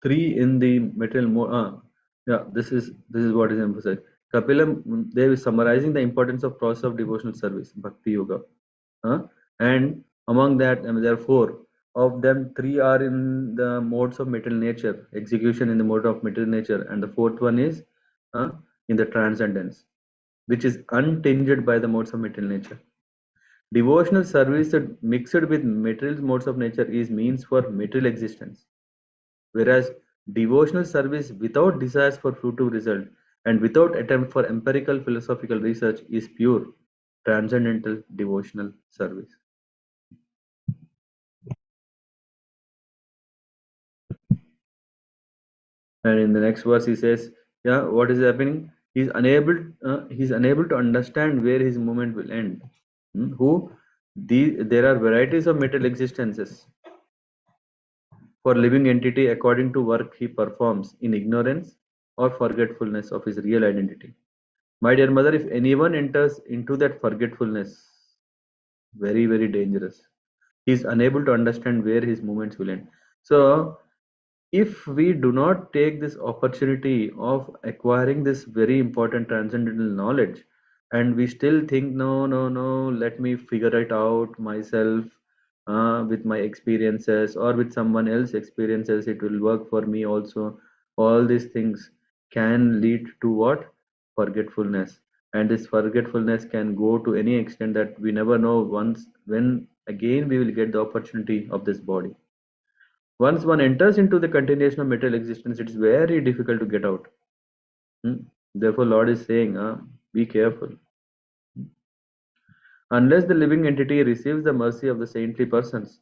3 in the material mode. This is what is emphasized. Kapilam, they is summarizing the importance of process of devotional service, Bhakti Yoga. And among that, there are 4. Of them, 3 are in the modes of material nature, execution in the mode of material nature, and the 4th one is in the transcendence. which is untinged by the modes of material nature. Devotional service mixed with material modes of nature is means for material existence, whereas devotional service without desires for fruitive result and without attempt for empirical philosophical research is pure transcendental devotional service. And in the next verse he says, yeah, what is happening? He's unable to understand where his movement will end. There are varieties of material existences for living entity according to work he performs in ignorance or forgetfulness of his real identity. My dear mother, if anyone enters into that forgetfulness, very, very dangerous. He is unable to understand where his movements will end. So if we do not take this opportunity of acquiring this very important transcendental knowledge, and we still think, no, let me figure it out myself with my experiences or with someone else's experiences, it will work for me also. All these things can lead to what? Forgetfulness. And this forgetfulness can go to any extent that we never know when again we will get the opportunity of this body. Once one enters into the continuation of material existence, it is very difficult to get out. Therefore, Lord is saying, be careful. Unless the living entity receives the mercy of the saintly persons,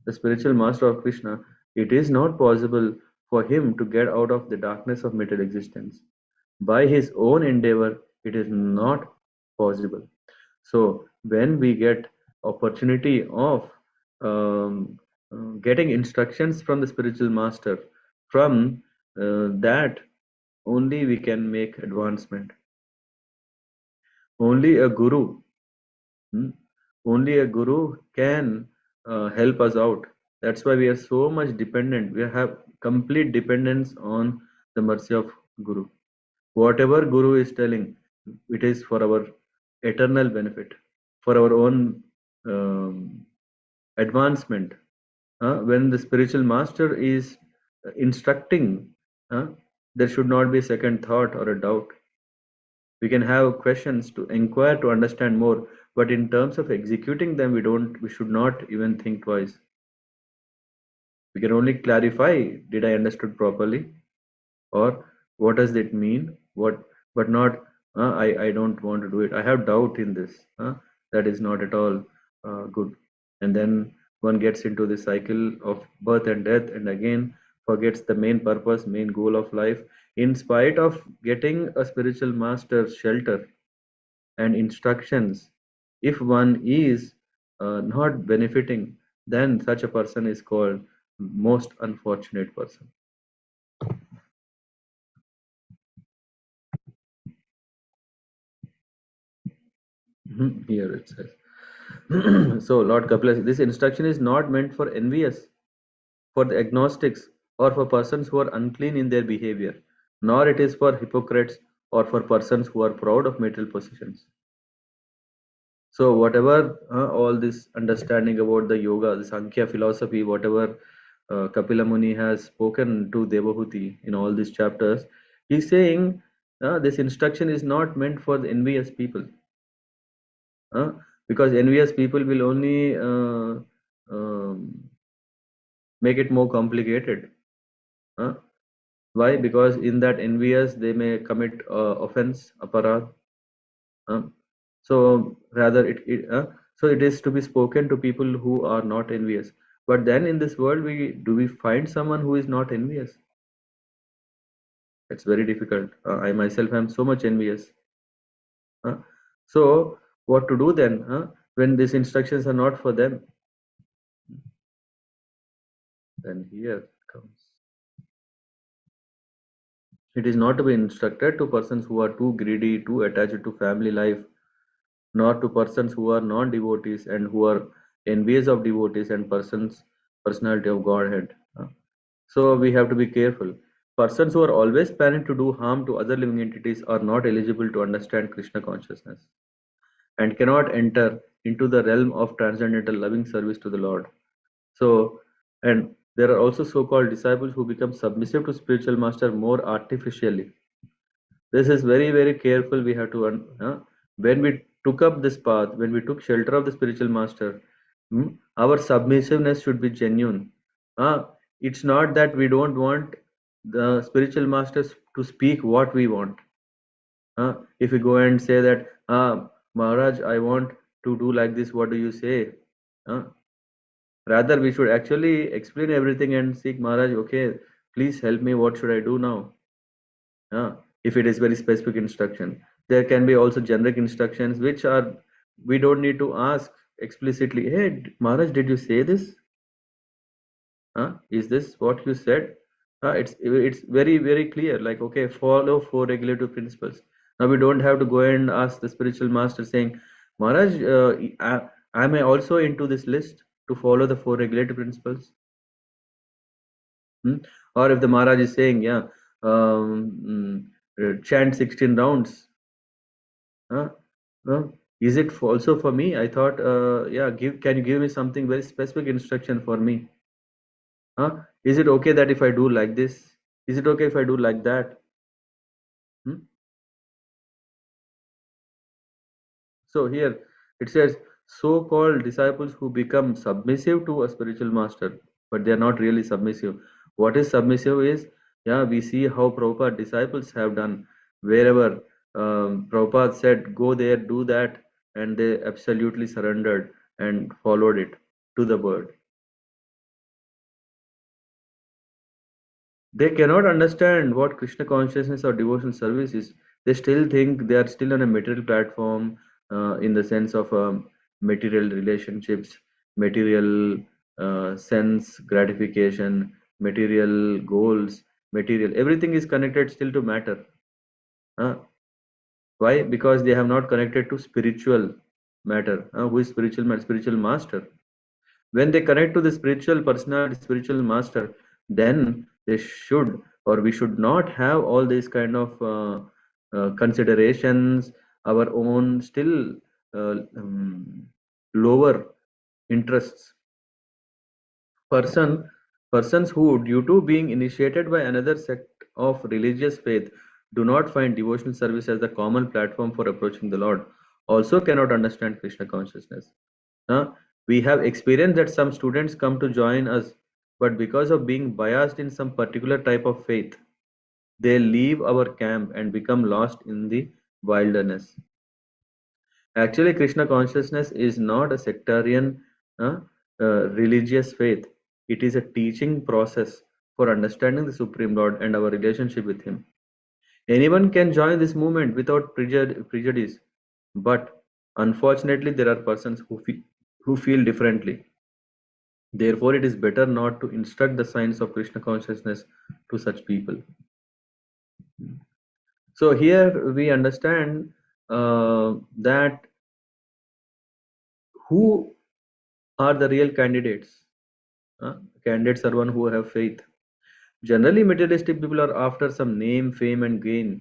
the spiritual master of Krishna, it is not possible for him to get out of the darkness of material existence. By his own endeavor, it is not possible. So, when we get opportunity of getting instructions from the spiritual master, from that only we can make advancement. Only a guru can help us out. That's why we are so much dependent. We have complete dependence on the mercy of Guru. Whatever Guru is telling, it is for our eternal benefit, for our own advancement. When the spiritual master is instructing, there should not be a second thought or a doubt. We can have questions to inquire to understand more, but in terms of executing them, we should not even think twice. We can only clarify, did I understood properly, or what does it mean, but not I don't want to do it, I have doubt in this. That is not at all good. And then one gets into the cycle of birth and death, and again forgets the main purpose, main goal of life, in spite of getting a spiritual master's shelter and instructions. If one is not benefiting, then such a person is called most unfortunate person. Here it says. So Lord Kapila, this instruction is not meant for envious, for the agnostics, or for persons who are unclean in their behavior, nor it is for hypocrites or for persons who are proud of material possessions. So whatever all this understanding about the yoga, the Sankhya philosophy, whatever Kapila Muni has spoken to Devahuti in all these chapters, he's saying this instruction is not meant for the envious people. Because envious people will only make it more complicated. Why? Because in that envious they may commit offense, aparad. So rather it is to be spoken to people who are not envious. But then in this world, do we find someone who is not envious? It's very difficult. I myself am so much envious. So what to do then when these instructions are not for them? Then here comes. It is not to be instructed to persons who are too greedy, too attached to family life, nor to persons who are non-devotees and who are envious of devotees and personality of Godhead. So we have to be careful. Persons who are always planning to do harm to other living entities are not eligible to understand Krishna consciousness and cannot enter into the realm of transcendental loving service to the Lord. So, and there are also so-called disciples who become submissive to spiritual master more artificially. This is very, very careful. We have to when we took up this path, when we took shelter of the spiritual master, our submissiveness should be genuine. It's not that we don't want the spiritual masters to speak what we want. If we go and say that, Maharaj, I want to do like this, what do you say? Rather, we should actually explain everything and seek Maharaj, okay, please help me, what should I do now? If it is very specific instruction. There can be also generic instructions which are, we don't need to ask explicitly, hey, Maharaj, did you say this? Is this what you said? It's very, very clear, like, okay, follow 4 regulative principles. Now we don't have to go and ask the spiritual master saying, Maharaj, am I also into this list to follow the 4 regulative principles? Or if the Maharaj is saying, yeah, chant 16 rounds, is it also for me? I thought, yeah, can you give me something very specific instruction for me? Is it okay that if I do like this? Is it okay if I do like that? So here it says, so-called disciples who become submissive to a spiritual master, but they are not really submissive. What is submissive is, yeah, we see how Prabhupada disciples have done. Wherever Prabhupada said, go there, do that, and they absolutely surrendered and followed it to the word. They cannot understand what Krishna consciousness or devotional service is. They still think they are still on a material platform, in the sense of material relationships, material sense gratification, material goals, material. Everything is connected still to matter. Why? Because they have not connected to spiritual matter. Who is spiritual? Spiritual master. When they connect to the spiritual personality, spiritual master, then they should, or we should not have all these kind of considerations, our own still lower interests. Persons who, due to being initiated by another sect of religious faith, do not find devotional service as the common platform for approaching the Lord, also cannot understand Krishna consciousness. We have experienced that some students come to join us, but because of being biased in some particular type of faith, they leave our camp and become lost in the wilderness. Actually, Krishna consciousness is not a sectarian religious faith. It is a teaching process for understanding the Supreme Lord and our relationship with Him. Anyone can join this movement without prejudice, but unfortunately, there are persons who feel differently. Therefore, it is better not to instruct the science of Krishna consciousness to such people. So here we understand that who are the real candidates. Candidates are one who have faith. Generally, materialistic people are after some name, fame, and gain.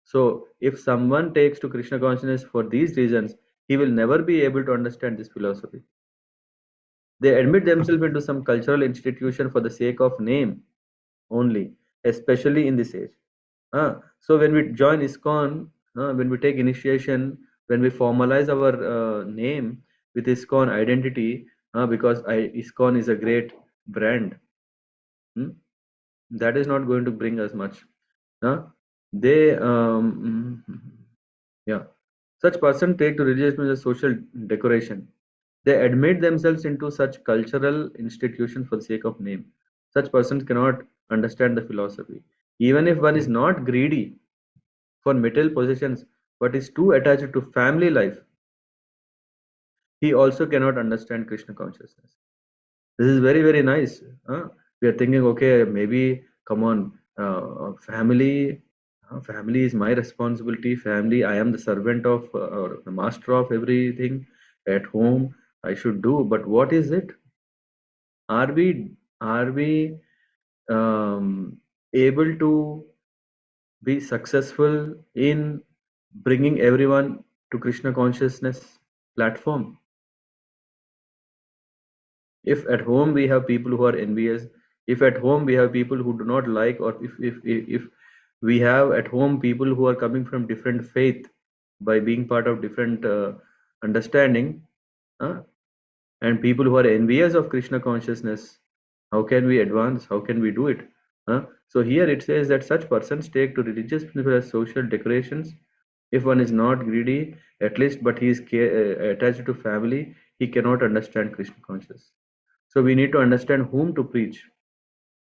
So if someone takes to Krishna consciousness for these reasons, he will never be able to understand this philosophy. They admit themselves into some cultural institution for the sake of name only, especially in this age. So when we join ISKCON, when we take initiation, when we formalize our name with ISKCON identity, because ISKCON is a great brand, that is not going to bring us much. They, yeah, such person take to religious as a social decoration. They admit themselves into such cultural institution for the sake of name. Such persons cannot understand the philosophy. Even if one is not greedy for material possessions but is too attached to family life, he also cannot understand Krishna consciousness. This is very, very nice. We are thinking, okay, maybe, come on, family is my responsibility. Family, I am the servant of, or the master of everything at home. I should do, but what is it? Are we able to be successful in bringing everyone to Krishna consciousness platform? If at home we have people who are envious, if at home we have people who do not like, or if we have at home people who are coming from different faith, by being part of different understanding, and people who are envious of Krishna consciousness, how can we advance? How can we do it? So here it says that such persons take to religious principles as social decorations. If one is not greedy, at least, but he is attached to family, he cannot understand Krishna consciousness. So we need to understand whom to preach.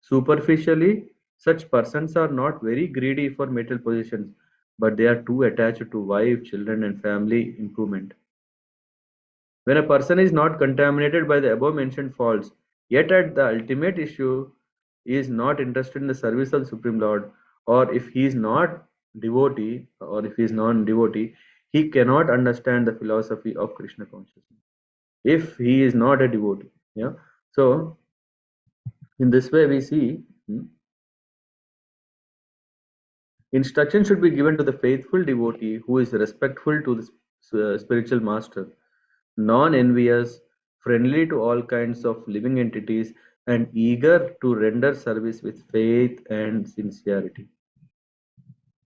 Superficially, such persons are not very greedy for material possessions, but they are too attached to wife, children, and family improvement. When a person is not contaminated by the above mentioned faults, yet at the ultimate issue is not interested in the service of the Supreme Lord, or if he is not devotee, or if he is non-devotee, he cannot understand the philosophy of Krishna consciousness. If he is not a devotee, yeah. So in this way we see instruction should be given to the faithful devotee who is respectful to the spiritual master, non-envious, friendly to all kinds of living entities, and eager to render service with faith and sincerity.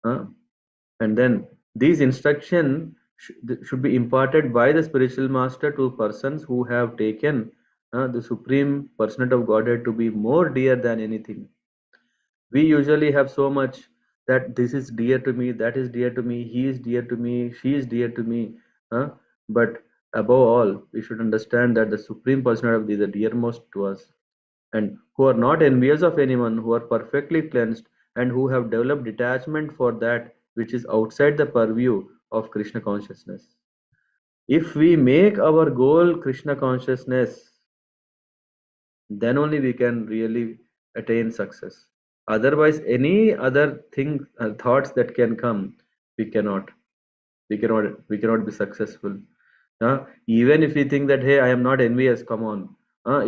And then these instructions should be imparted by the spiritual master to persons who have taken the Supreme Personality of Godhead to be more dear than anything. We usually have so much that this is dear to me, that is dear to me, he is dear to me, she is dear to me. But above all, we should understand that the Supreme Personality is the dearmost to us, and who are not envious of anyone, who are perfectly cleansed, and who have developed detachment for that which is outside the purview of Krishna consciousness. If we make our goal Krishna consciousness, then only we can really attain success. Otherwise, any other thing, thoughts that can come, we cannot be successful. Even if we think that, hey, I am not envious, come on.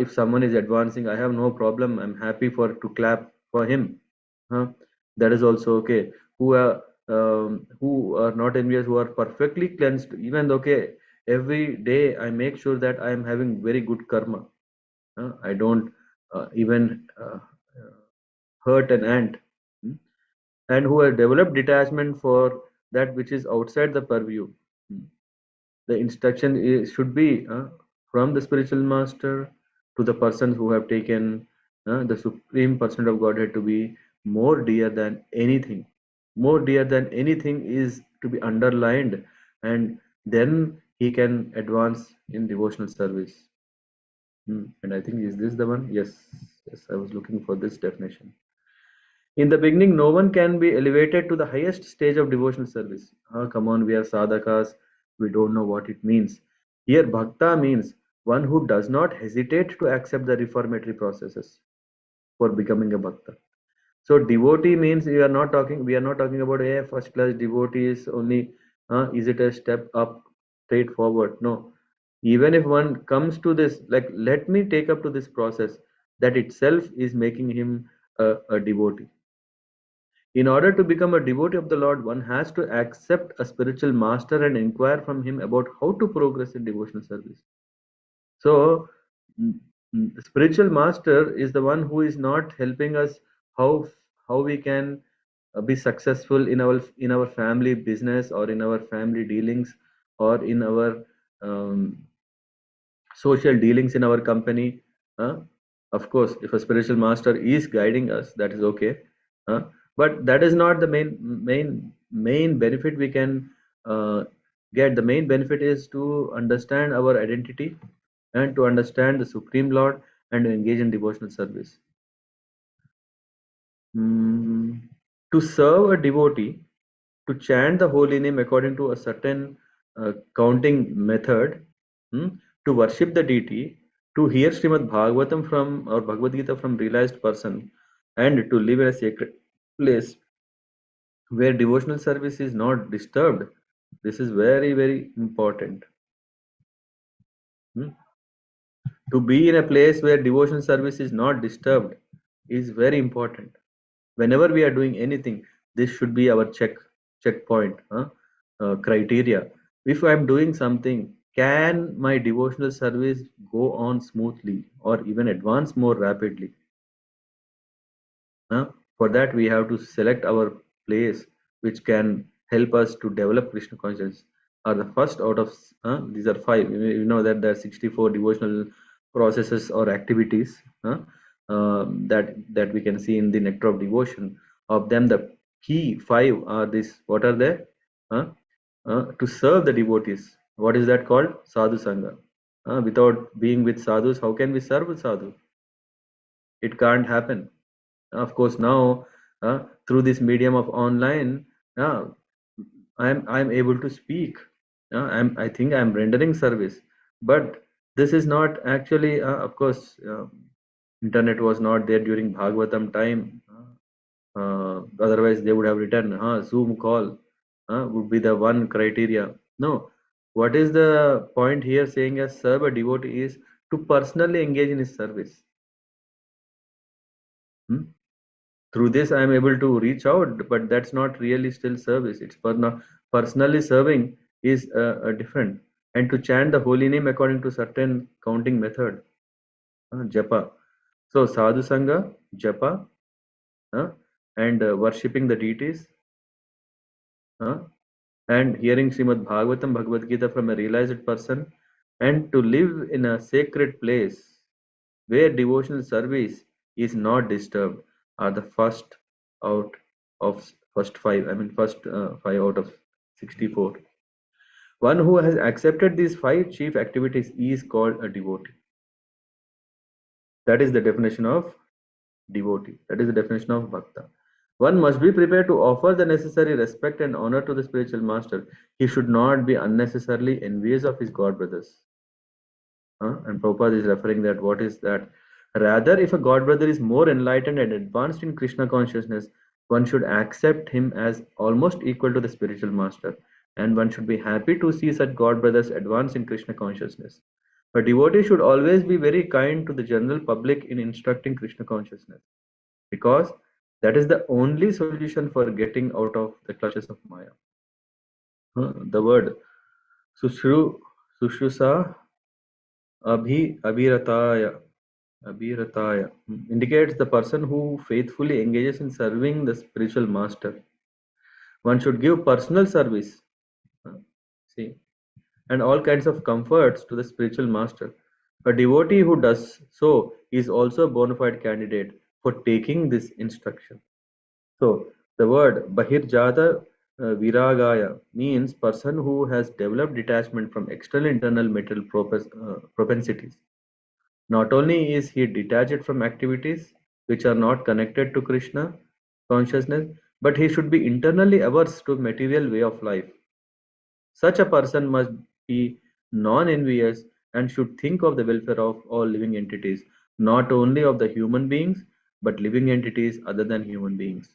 If someone is advancing, I have no problem, I'm happy to clap for him. That is also okay. Who are not envious, who are perfectly cleansed, even okay, every day I make sure that I am having very good karma. I don't even hurt an ant. And who have developed detachment for that which is outside the purview. The instruction should be from the spiritual master to the persons who have taken the Supreme Person of Godhead to be more dear than anything. More dear than anything is to be underlined, and then he can advance in devotional service. And I think, is this the one? Yes, I was looking for this definition. In the beginning, no one can be elevated to the highest stage of devotional service. Come on, we are sadhakas, we don't know what it means. Here, bhakta means one who does not hesitate to accept the reformatory processes for becoming a bhakta. So devotee means we are not talking about a first class devotee is only is it a step up straightforward? No. Even if one comes to this, like, let me take up to this process, that itself is making him a devotee. In order to become a devotee of the Lord, one has to accept a spiritual master and inquire from him about how to progress in devotional service. So, the spiritual master is the one who is not helping us how we can be successful in our family business, or in our family dealings, or in our um, social dealings in our company. Of course, if a spiritual master is guiding us, that is okay. But that is not the main benefit we can get. The main benefit is to understand our identity, and to understand the Supreme Lord, and to engage in devotional service. To serve a devotee, to chant the holy name according to a certain counting method, to worship the deity, to hear Śrīmad-Bhāgavatam from, or Bhagavad Gita from realized person, and to live in a sacred place where devotional service is not disturbed. This is very, very important. To be in a place where devotional service is not disturbed is very important. Whenever we are doing anything, this should be our checkpoint criteria. If I am doing something, can my devotional service go on smoothly, or even advance more rapidly? For that, we have to select our place which can help us to develop Krishna consciousness are the first out of these are 5. You know that there are 64 devotional processes or activities that we can see in the nectar of devotion. Of them, the key 5 are this. What are they? To serve the devotees. What is that called? Sadhu Sangha. Without being with sadhus, how can we serve sadhu? It can't happen. Of course, now through this medium of online, I'm able to speak. I think I'm rendering service, but this is not actually. Of course, internet was not there during Bhagavatam time. Otherwise, they would have written, Zoom call would be the one criteria. No, what is the point here saying as serve a devotee is to personally engage in his service. Through this, I am able to reach out, but that's not really still service. It's personally serving is different. And to chant the holy name according to certain counting method, japa. So sadhu sangha, japa, and worshipping the deities, and hearing Śrīmad-Bhāgavatam, Bhagavad Gita from a realized person, and to live in a sacred place where devotional service is not disturbed are the first out of first 5. I mean, first 5 out of 64. One who has accepted these 5 chief activities is called a devotee. That is the definition of devotee. That is the definition of bhakta. One must be prepared to offer the necessary respect and honor to the spiritual master. He should not be unnecessarily envious of his god brothers. And Prabhupada is referring that what is that? Rather, if a god brother is more enlightened and advanced in Krishna consciousness, one should accept him as almost equal to the spiritual master, and one should be happy to see such god brothers advance in Krishna consciousness. A devotee should always be very kind to the general public in instructing Krishna consciousness, because that is the only solution for getting out of the clutches of Maya. The word Sushrusa Abhirataya indicates the person who faithfully engages in serving the spiritual master. One should give personal service, and all kinds of comforts to the spiritual master. A devotee who does so is also a bona fide candidate for taking this instruction. So the word Bahirjata Viragaya means person who has developed detachment from external internal material propensities. Not only is he detached from activities which are not connected to Krishna consciousness, but he should be internally averse to material way of life. Such a person must be non-envious and should think of the welfare of all living entities, not only of the human beings, but living entities other than human beings.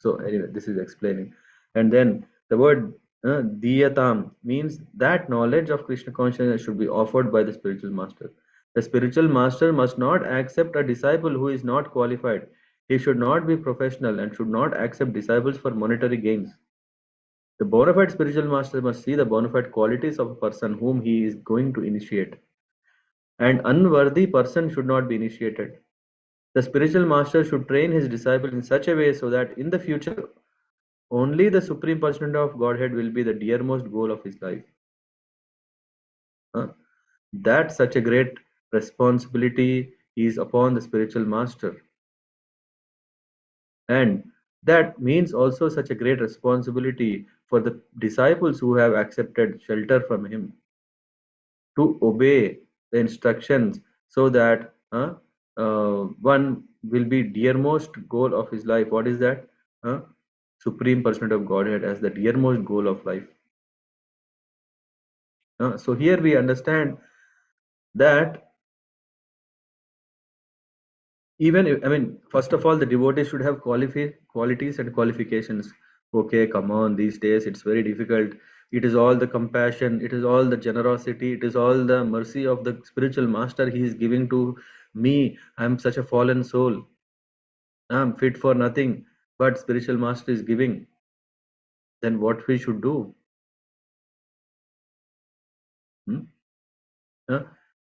So anyway, this is explaining. And then the word diyatam means that knowledge of Krishna consciousness should be offered by the spiritual master. The spiritual master must not accept a disciple who is not qualified. He should not be professional and should not accept disciples for monetary gains. The bona fide spiritual master must see the bona fide qualities of a person whom he is going to initiate. An unworthy person should not be initiated. The spiritual master should train his disciple in such a way so that in the future only the Supreme Personality of Godhead will be the dearmost goal of his life. That such a great responsibility is upon the spiritual master. And that means also such a great responsibility for the disciples who have accepted shelter from him to obey the instructions so that one will be dearmost goal of his life. What is that? Supreme Personality of Godhead as the dearmost goal of life. So here we understand that even, I mean, first of all, the devotee should have qualities and qualifications. Okay, come on, these days it's very difficult. It is all the compassion, it is all the generosity, it is all the mercy of the spiritual master he is giving to me. I'm such a fallen soul. I'm fit for nothing, but spiritual master is giving. Then what we should do?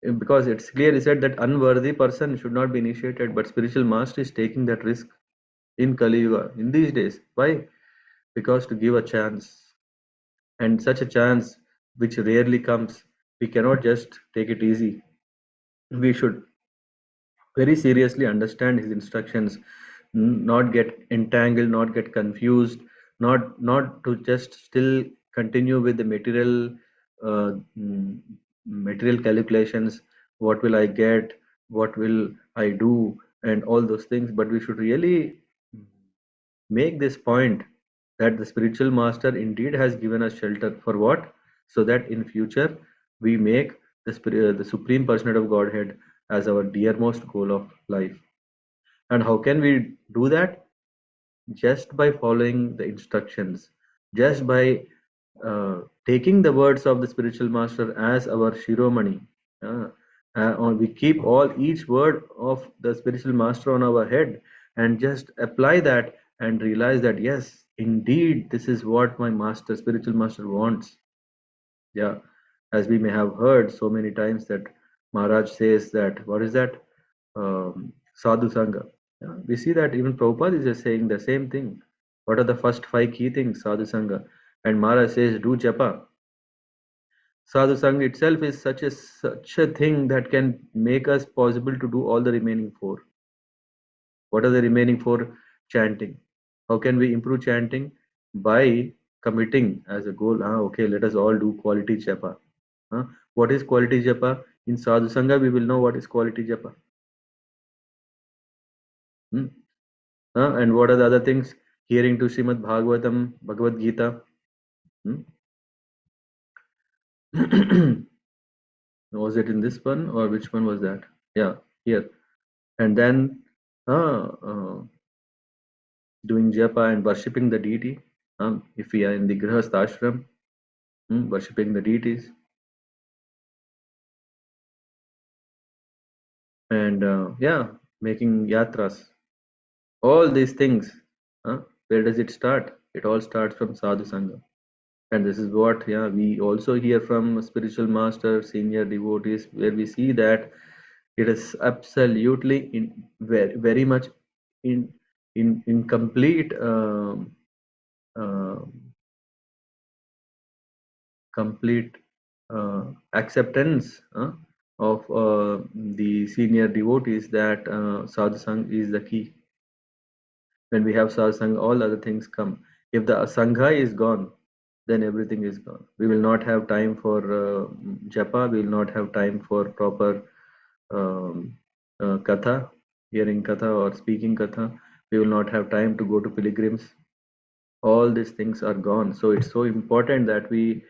Because it's clearly said that unworthy person should not be initiated, but spiritual master is taking that risk in Kali Yuga, in these days. Why? because to give a chance, and such a chance which rarely comes, we cannot just take it easy. We should very seriously understand his instructions, not get entangled, not get confused, not to just still continue with the uh, mm, material calculations. What will I get? What will I do? And all those things. But we should really make this point that the spiritual master indeed has given us shelter. For what? So that in future we make the supreme personhood of Godhead as our dearmost goal of life. And how can we do that? Just by following the instructions, just by taking the words of the spiritual master as our shiromani. We keep each word of the spiritual master on our head and just apply that and realize that yes, indeed, this is what my master, spiritual master wants. Yeah, as we may have heard so many times that Maharaj says that, what is that? Sadhu Sangha. Yeah, we see that even Prabhupada is just saying the same thing. What are the first 5 key things? Sadhu Sangha. And Maharaj says, do japa. Sadhu Sangha itself is such a thing that can make us possible to do all the remaining 4. What are the remaining 4? Chanting. How can we improve chanting? By committing as a goal. Okay, let us all do quality japa. What is quality japa? In Sadhu Sangha, we will know what is quality japa. And what are the other things? Hearing to Śrīmad-Bhāgavatam, Bhagavad Gita. Was it in this one or which one was that? Yeah, here. And then doing japa and worshipping the deity. If we are in the Grihastha ashram, worshipping the deities. And making yatras. All these things. Where does it start? It all starts from Sadhu Sangha. And this is what we also hear from spiritual masters, senior devotees, where we see that it is absolutely very much in complete acceptance of the senior devotees that sadhusang is the key. When we have sadhusang, all other things come. If the sangha is gone, then everything is gone. We will not have time for japa. We will not have time for proper katha, hearing katha or speaking katha. We will not have time to go to pilgrims. All these things are gone. So it's so important that we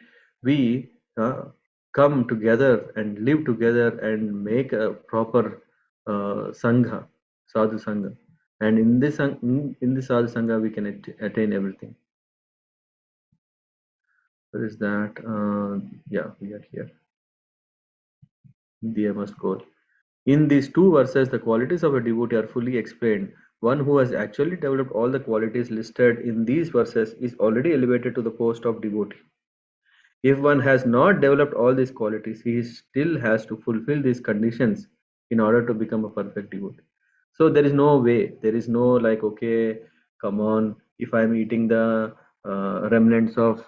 come together and live together and make a proper sangha, sadhu sangha. And in this sadhu sangha, we can attain everything. What is that? Yeah, we are here. The must goal. In these 2 verses, the qualities of a devotee are fully explained. One who has actually developed all the qualities listed in these verses is already elevated to the post of devotee. If one has not developed all these qualities, he still has to fulfill these conditions in order to become a perfect devotee. So there is no way, there is no like, okay, come on, if I'm eating the remnants of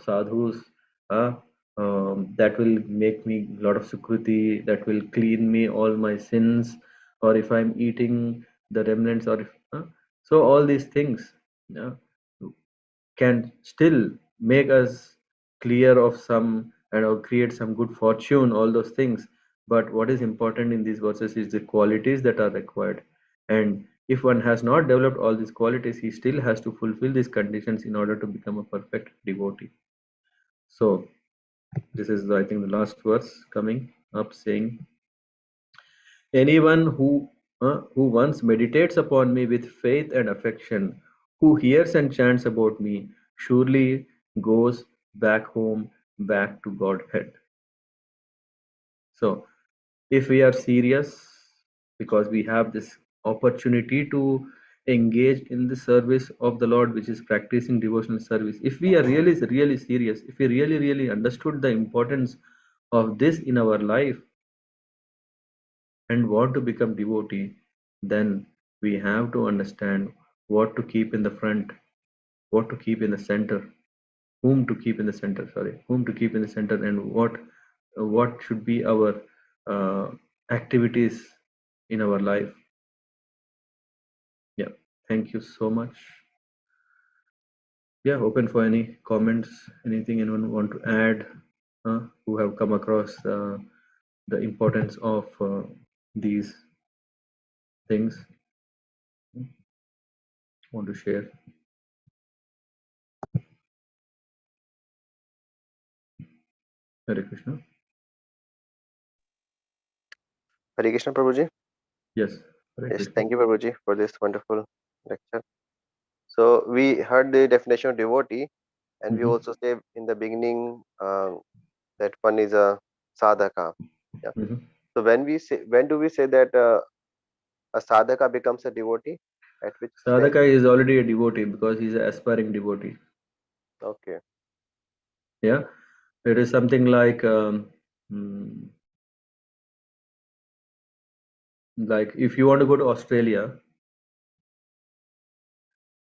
sadhus, that will make me a lot of sukruti, that will clean me all my sins, or if I'm eating the remnants, or if, so all these things can still make us clear of some and create some good fortune, all those things. But what is important in these verses is the qualities that are required. And if one has not developed all these qualities, he still has to fulfill these conditions in order to become a perfect devotee. So this is, I think, the last verse coming up, saying, anyone who once meditates upon me with faith and affection, who hears and chants about me, surely goes back home, back to Godhead. So if we are serious, because we have this opportunity to engage in the service of the Lord, which is practicing devotional service, if we are really serious, if we really understood the importance of this in our life and want to become devotee, then we have to understand what to keep in the front what to keep in the center, whom to keep in the center, whom to keep in the center, and what should be our activities in our life. Yeah, thank you so much. Yeah, open for any comments, anything anyone want to add, who have come across the importance of these things, want to share. Hare Krishna. Hare Krishna, Prabhuji. Yes. Hare Yes, Krishna. thank you, Prabhuji, for this wonderful lecture. So we heard the definition of devotee, and we Mhm. also say in the beginning that one is a sadhaka. Yeah. Mhm. So when do we say that a sadhaka becomes a devotee? At which stage? Sadhaka is already a devotee because he's an aspiring devotee. Okay. Yeah, it is something like if you want to go to Australia,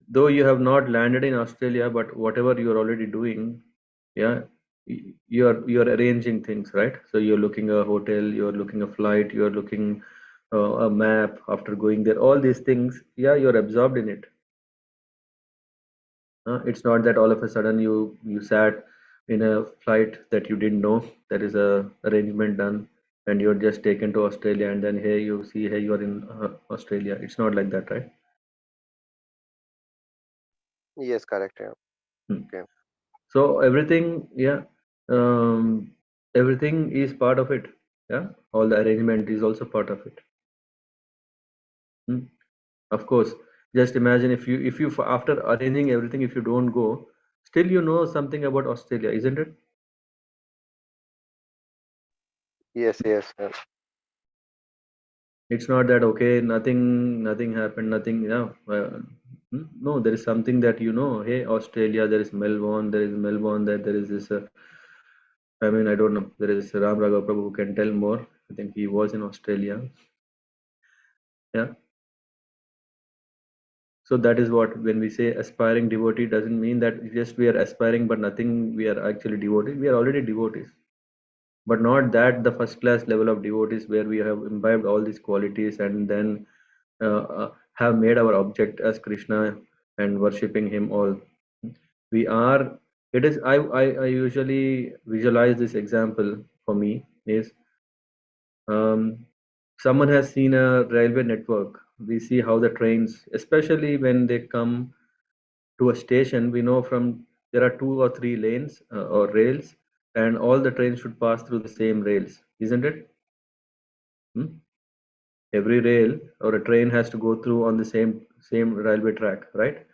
though you have not landed in Australia, but whatever you are already doing, yeah, you're arranging things, right? So you're looking a hotel, you're looking a flight, you're looking a map after going there. All these things, yeah, you're absorbed in it. It's not that all of a sudden you sat in a flight that you didn't know. There is a arrangement done, and you're just taken to Australia, and then here you see, hey, you're in Australia. It's not like that, right? Yes, correct. Yeah. Hmm. Okay. So everything, yeah, everything is part of it. Yeah, all the arrangement is also part of it. Hmm. Of course, just imagine if you after arranging everything, if you don't go, still you know something about Australia, isn't it? Yes, yes. It's not that okay, nothing happened, nothing. Yeah, no, there is something that you know. Hey, Australia, there is Melbourne, that there is this. I mean, I don't know. There is Ram Raghav Prabhu who can tell more. I think he was in Australia. Yeah. So that is what, when we say aspiring devotee, doesn't mean that just we are aspiring, but nothing we are actually devotees. We are already devotees, but not that the first class level of devotees where we have imbibed all these qualities and then have made our object as Krishna and worshipping him all. We are, it is, I usually visualize this example for me is someone has seen a railway network. We see how the trains, especially when they come to a station, we know from there are 2 or 3 lanes or rails, and all the trains should pass through the same rails, isn't it? Hmm? Every rail or a train has to go through on the same railway track, right?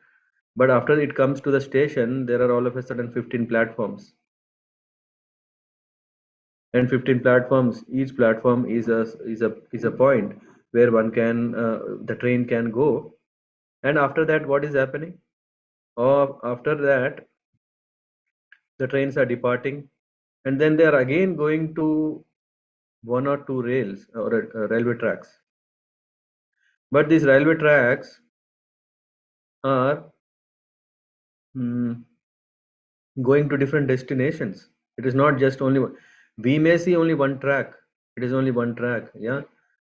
But after it comes to the station, there are all of a sudden 15 platforms, and 15 platforms. Each platform is a point where one can the train can go. And after that, what is happening? Or after that, the trains are departing, and then they are again going to 1 or 2 rails or railway tracks. But these railway tracks are going to different destinations. It is not just only one. We may see only one track. It is only one track, yeah.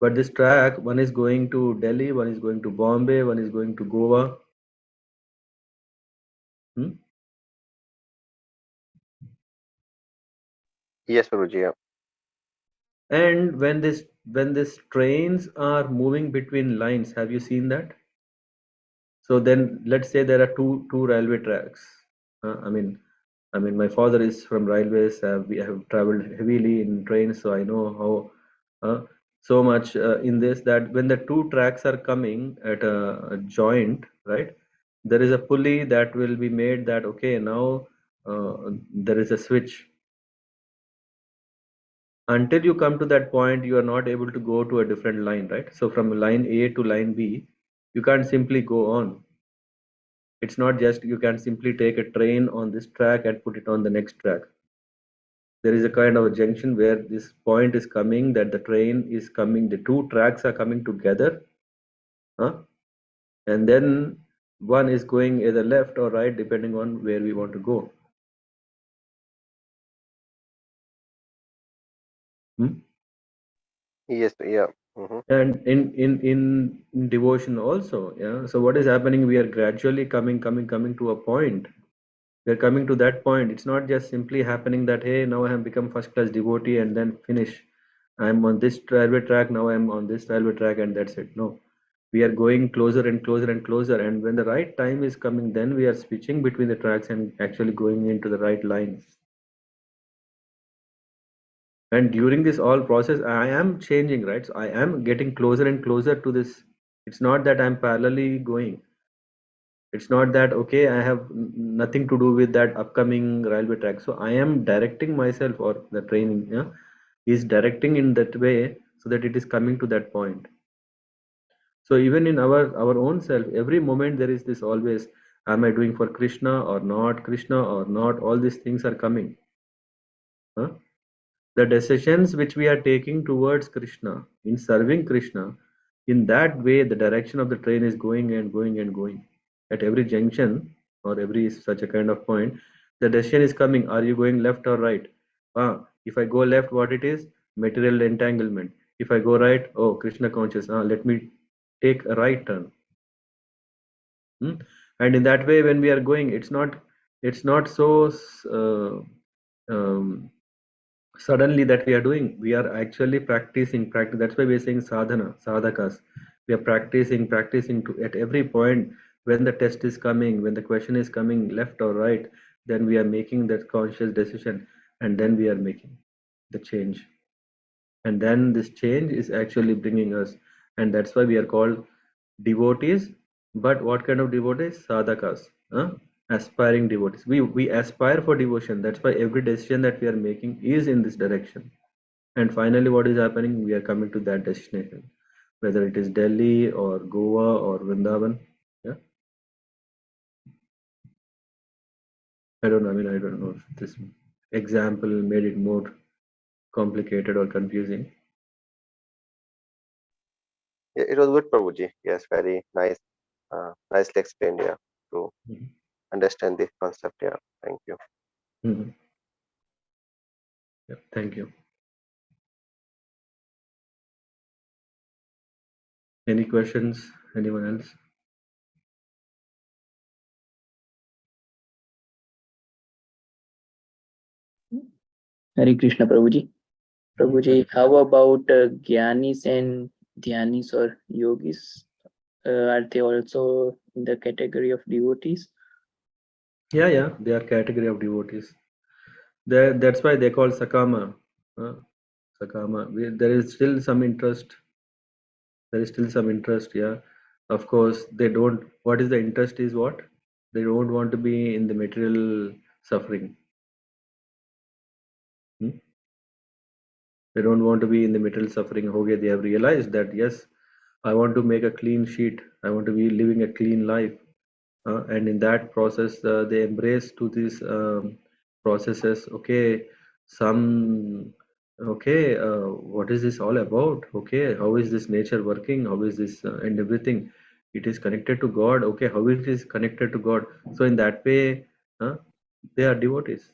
But this track, one is going to Delhi, one is going to Bombay, one is going to Goa. Hmm? Yes, Prabhuji. Yeah. And when these trains are moving between lines, have you seen that? So then let's say there are two railway tracks. I mean, my father is from railways. We have traveled heavily in trains, so I know how so much in this, that when the two tracks are coming at a joint, right? There is a pulley that will be made that okay, now there is a switch. Until you come to that point, you are not able to go to a different line, right? So from line A to line B, you can't simply go on. It's not just you can simply take a train on this track and put it on the next track. There is a kind of a junction where this point is coming, that the train is coming, the two tracks are coming together, and then one is going either left or right depending on where we want to go. Yes, yeah. Mm-hmm. And in devotion also, yeah. So what is happening, we are gradually coming to a point. We are coming to that point. It's not just simply happening that, hey, now I have become first class devotee and then finish. I'm on this railway track, now I'm on this railway track, and that's it. No, we are going closer and closer and closer, and when the right time is coming, then we are switching between the tracks and actually going into the right line. And during this all process, I am changing, right? So I am getting closer and closer to this. It's not that I'm parallelly going. It's not that, okay, I have nothing to do with that upcoming railway track. So I am directing myself, or the training, yeah, is directing in that way so that it is coming to that point. So even in our own self, every moment there is this always, am I doing for Krishna or not, Krishna or not? All these things are coming. Huh? The decisions which we are taking towards Krishna, in serving Krishna, in that way the direction of the train is going and going and going. At every junction or every such a kind of point, the decision is coming. Are you going left or right? If I go left, what it is? Material entanglement. If I go right, oh, Krishna conscious. Let me take a right turn. And in that way, when we are going, it's not so suddenly that we are doing. We are actually practicing. That's why we are saying sadhana, sadhakas. We are practicing to, at every point, when the test is coming, when the question is coming left or right, then we are making that conscious decision, and then we are making the change. And then this change is actually bringing us, and that's why we are called devotees. But what kind of devotees? Sadhakas, aspiring devotees. We aspire for devotion. That's why every decision that we are making is in this direction. And finally, what is happening? We are coming to that destination, whether it is Delhi or Goa or Vrindavan. Yeah, I don't know. I mean, I don't know if this example made it more complicated or confusing. Yeah, it was good, Prabhuji. Yes, very nice. Nicely explained. Yeah, to Mhm. understand this concept. Yeah, thank you. Mhm. Yeah, thank you. Any questions? Anyone else? Hare Krishna, Prabhuji. Prabhuji, how about Gyanis and Dhyanis or Yogis? Are they also in the category of devotees? Yeah, they are category of devotees. That's why they call Sakama. Sakama. There is still some interest. There is still some interest. Yeah, of course they don't. What is the interest? Is what they don't want to be in the material suffering. They don't want to be in the material suffering. Okay, they have realized that yes, I want to make a clean sheet. I want to be living a clean life. And in that process, they embrace to these processes. Okay, some okay, what is this all about? Okay, how is this nature working? How is this and everything? It is connected to God. Okay, how it is connected to God? So in that way, they are devotees.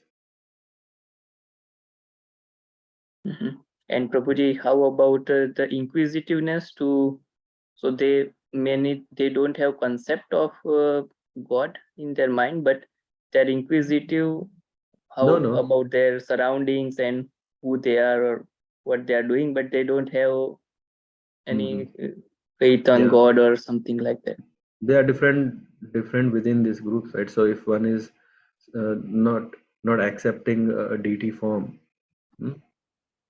And Prabhuji, how about the inquisitiveness to? So they don't have concept of God in their mind, but they're inquisitive. How No. about their surroundings and who they are or what they are doing, but they don't have any faith on Yeah, God or something like that. they are different within these groups, right? So if one is not accepting a deity form, hmm,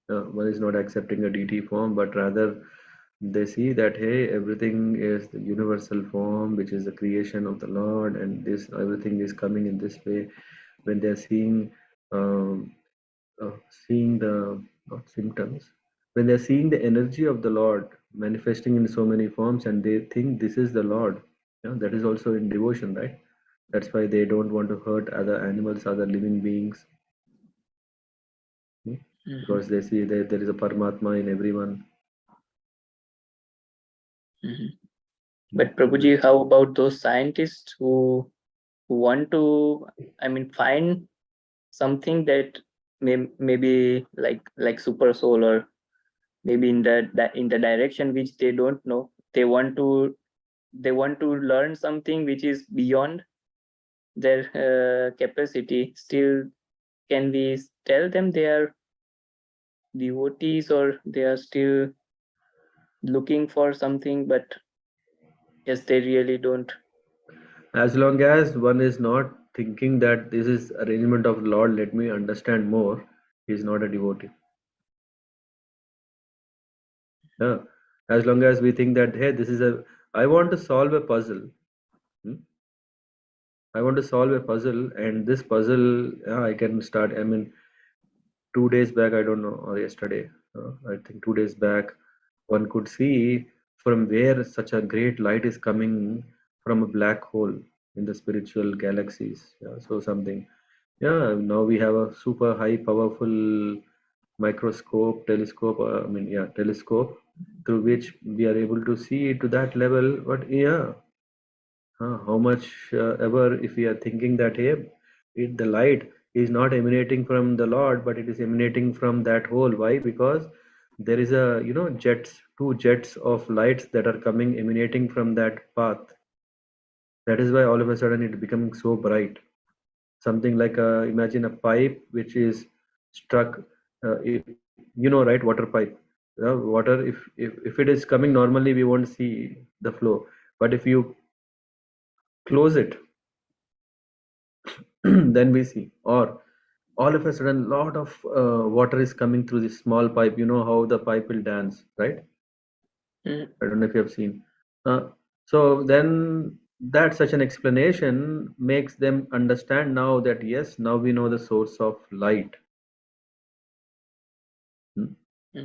one is not accepting a deity form, but rather they see that, hey, everything is the universal form, which is the creation of the Lord, and this everything is coming in this way. When they are um, seeing the not symptoms, when they are seeing the energy of the Lord manifesting in so many forms, and they think this is the Lord, that is also in devotion, right? That's why they don't want to hurt other animals, other living beings, because they see that there is a Paramatma in everyone. But Prabhuji, how about those scientists who want to, find something that maybe like super soul, or maybe in the direction which they don't know. They want to learn something which is beyond their capacity. Still, can we tell them they are devotees, or they are still looking for something, but yes, they really don't? As long as one is not thinking that this is arrangement of Lord, let me understand more, he is not a devotee. Yeah. As long as we think that, hey, I want to solve a puzzle. I want to solve a puzzle, and this puzzle, I can start. 2 days back, I don't know, or yesterday, I think 2 days back, one could see from where such a great light is coming from a black hole in the spiritual galaxies. Yeah, so something. Yeah, now we have a super high powerful microscope, telescope. Telescope through which we are able to see to that level. But yeah, how much ever if we are thinking that, hey, the light is not emanating from the Lord, but it is emanating from that hole. Why? Because there is a two jets of lights that are coming emanating from that path. That is why all of a sudden it becoming so bright. Something like imagine a pipe which is struck, right, water pipe. Water, if it is coming normally, we won't see the flow, but if you close it, then we see. Or all of a sudden lot of water is coming through this small pipe. You know how the pipe will dance, right? I don't know if you have seen. So then that such an explanation makes them understand now that yes, now we know the source of light.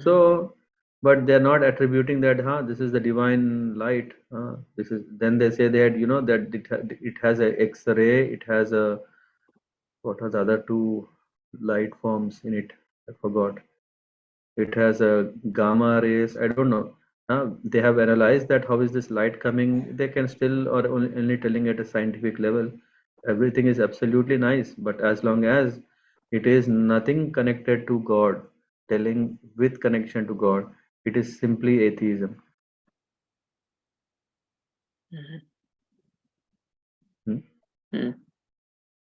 So, but they're not attributing that, this is the divine light. This is, then they say that, that it has a X-ray, it has a, what are the other two light forms in it? I forgot. It has a gamma rays. I don't know. They have analyzed that how is this light coming. They can still, or only telling at a scientific level. Everything is absolutely nice, but as long as it is nothing connected to God, telling with connection to God, it is simply atheism.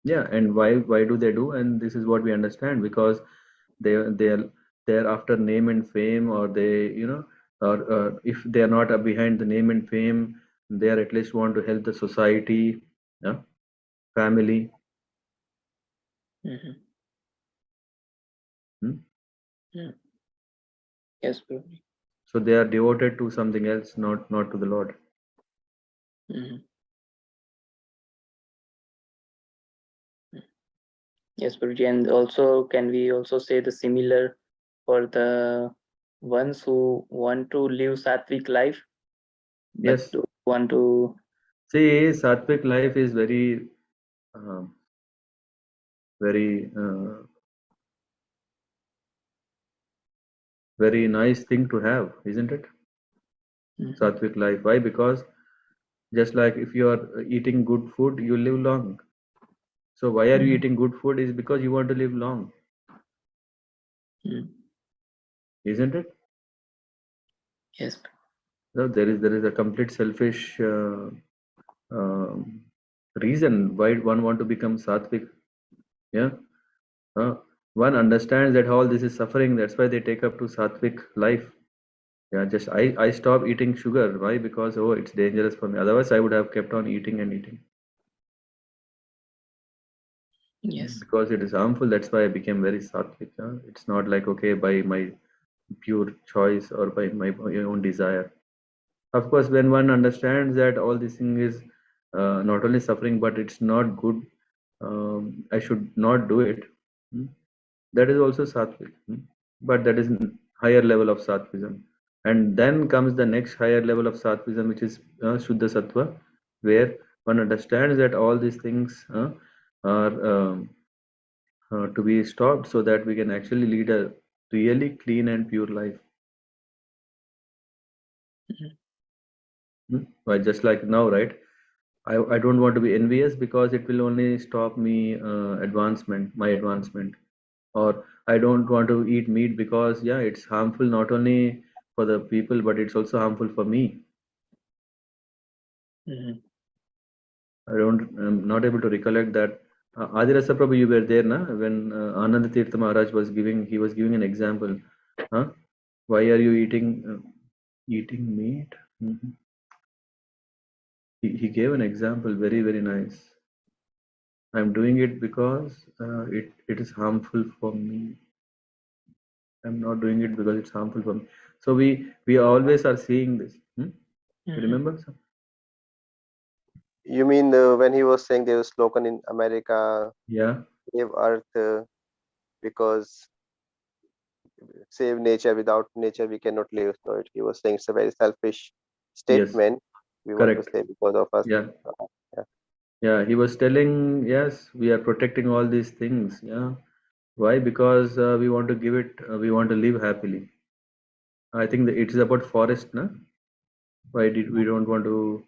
Yeah, and why do they do? And this is what we understand, because they're after name and fame, or they, or if they are not behind the name and fame, they are at least want to help the society, yeah, family. Yes, Prabhuji. So they are devoted to something else, not to the Lord. Yes, Prabhuji. And also, can we also say the similar for the ones who want to live sattvic life, but Yes. don't want to? See, sattvic life is very, very, very nice thing to have, isn't it? Sattvic life. Why? Because just like if you are eating good food, you live long. So why are you eating good food? Is because you want to live long, isn't it? Yes. No, there is a complete selfish reason why one want to become sattvic. Yeah, one understands that all this is suffering. That's why they take up to sattvic life. Yeah, just I stop eating sugar. Why? Because it's dangerous for me. Otherwise, I would have kept on eating and eating. Yes. Because it is harmful. That's why I became very sattvic. It's not like okay by my pure choice or by my own desire. Of course, when one understands that all this thing is not only suffering, but it's not good, I should not do it. That is also sattvic. But that is higher level of sattvism. And then comes the next higher level of sattvism, which is Shuddha Sattva, where one understands that all these things are to be stopped so that we can actually lead a really clean and pure life. Why, just like now, right? I don't want to be envious because it will only stop me my advancement. Or I don't want to eat meat because yeah, it's harmful not only for the people but it's also harmful for me. Mhm. I'm not able to recollect that. Adirasa Prabhu, you were there, na? When Ananda Tirtha Maharaj was giving an example. Huh? Why are you eating meat? Mhm. He gave an example, very, very nice. I'm doing it because it is harmful for me. I'm not doing it because it's harmful for me. So we always are seeing this. You remember? Sir? You mean when he was saying there was slogan in America, Yeah. save Earth because save nature, without nature we cannot live. So he was saying it's a very selfish Yes. statement. We want to Correct. say because of us. Yeah. Yeah. Yeah. He was telling, yes, we are protecting all these things. Yeah. Why? Because we want to give it. We want to live happily. I think that it is about forest, na? Why did we don't want to?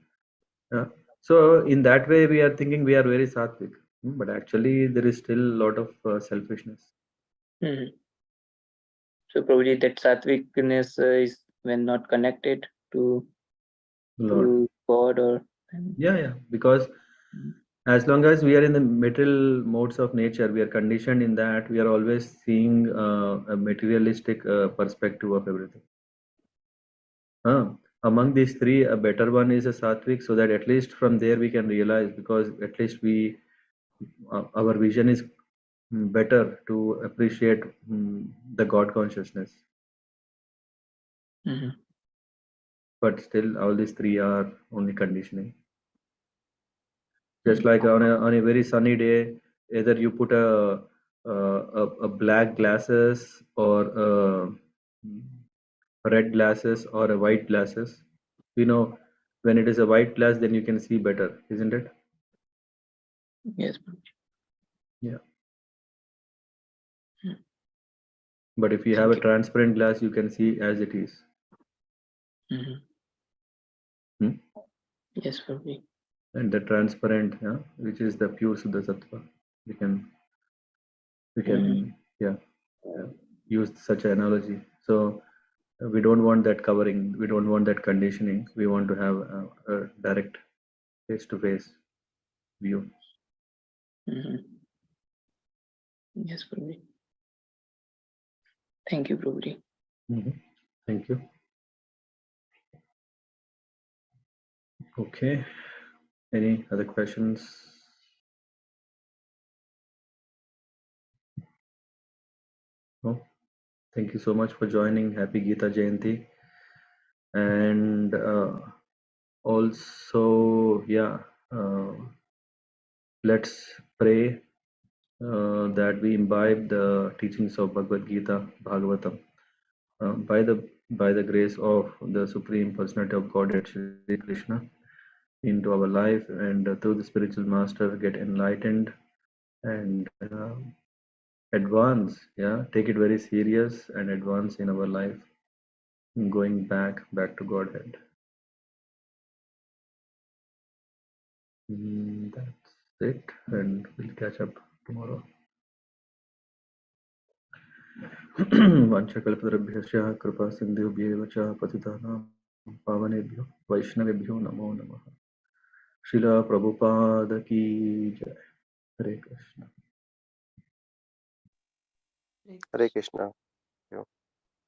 Yeah. So in that way, we are thinking we are very sattvic, but actually there is still a lot of selfishness. Mhm. So probably that sattvicness is when not connected to Lord. God or. Yeah. Because as long as we are in the material modes of nature, we are conditioned in that we are always seeing a materialistic perspective of everything. Among these three, a better one is a sattvic, so that at least from there we can realize, because at least our vision is better to appreciate the God consciousness. Mhm. But still, all these three are only conditioning. Just like on a very sunny day, either you put a black glasses or red glasses or a white glasses. When it is a white glass, then you can see better, isn't it? Yes. Yeah. Hmm. But if you have a transparent glass, you can see as it is. Yes, probably. And the transparent, which is the pure Suddha Sattva, we can use such an analogy. So we don't want that covering, we don't want that conditioning, we want to have a direct face-to-face view. Yes, probably. Thank you, Prabhuji. Thank you. Okay, any other questions? No. Thank you so much for joining. Happy Gita Jayanti. And also, let's pray that we imbibe the teachings of Bhagavad Gita, Bhagavatam, by the grace of the Supreme Personality of Godhead, Shri Krishna, into our life, and through the spiritual master get enlightened and advance. Take it very serious and advance in our life, going back to Godhead. That's it, and we'll catch up tomorrow. वाञ्छकल्पतरुभ्यश्च कृपा सिन्धुभ्येव च पतितानां पावनेभ्यो वैष्णवेभ्यो नमो नमः. शिला प्रभुपाद की जय. हरे Krishna. Hare Krishna.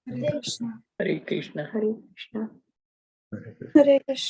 Hare Krishna. Hare Krishna. Hare Krishna. हरे Krishna. Hare Krishna.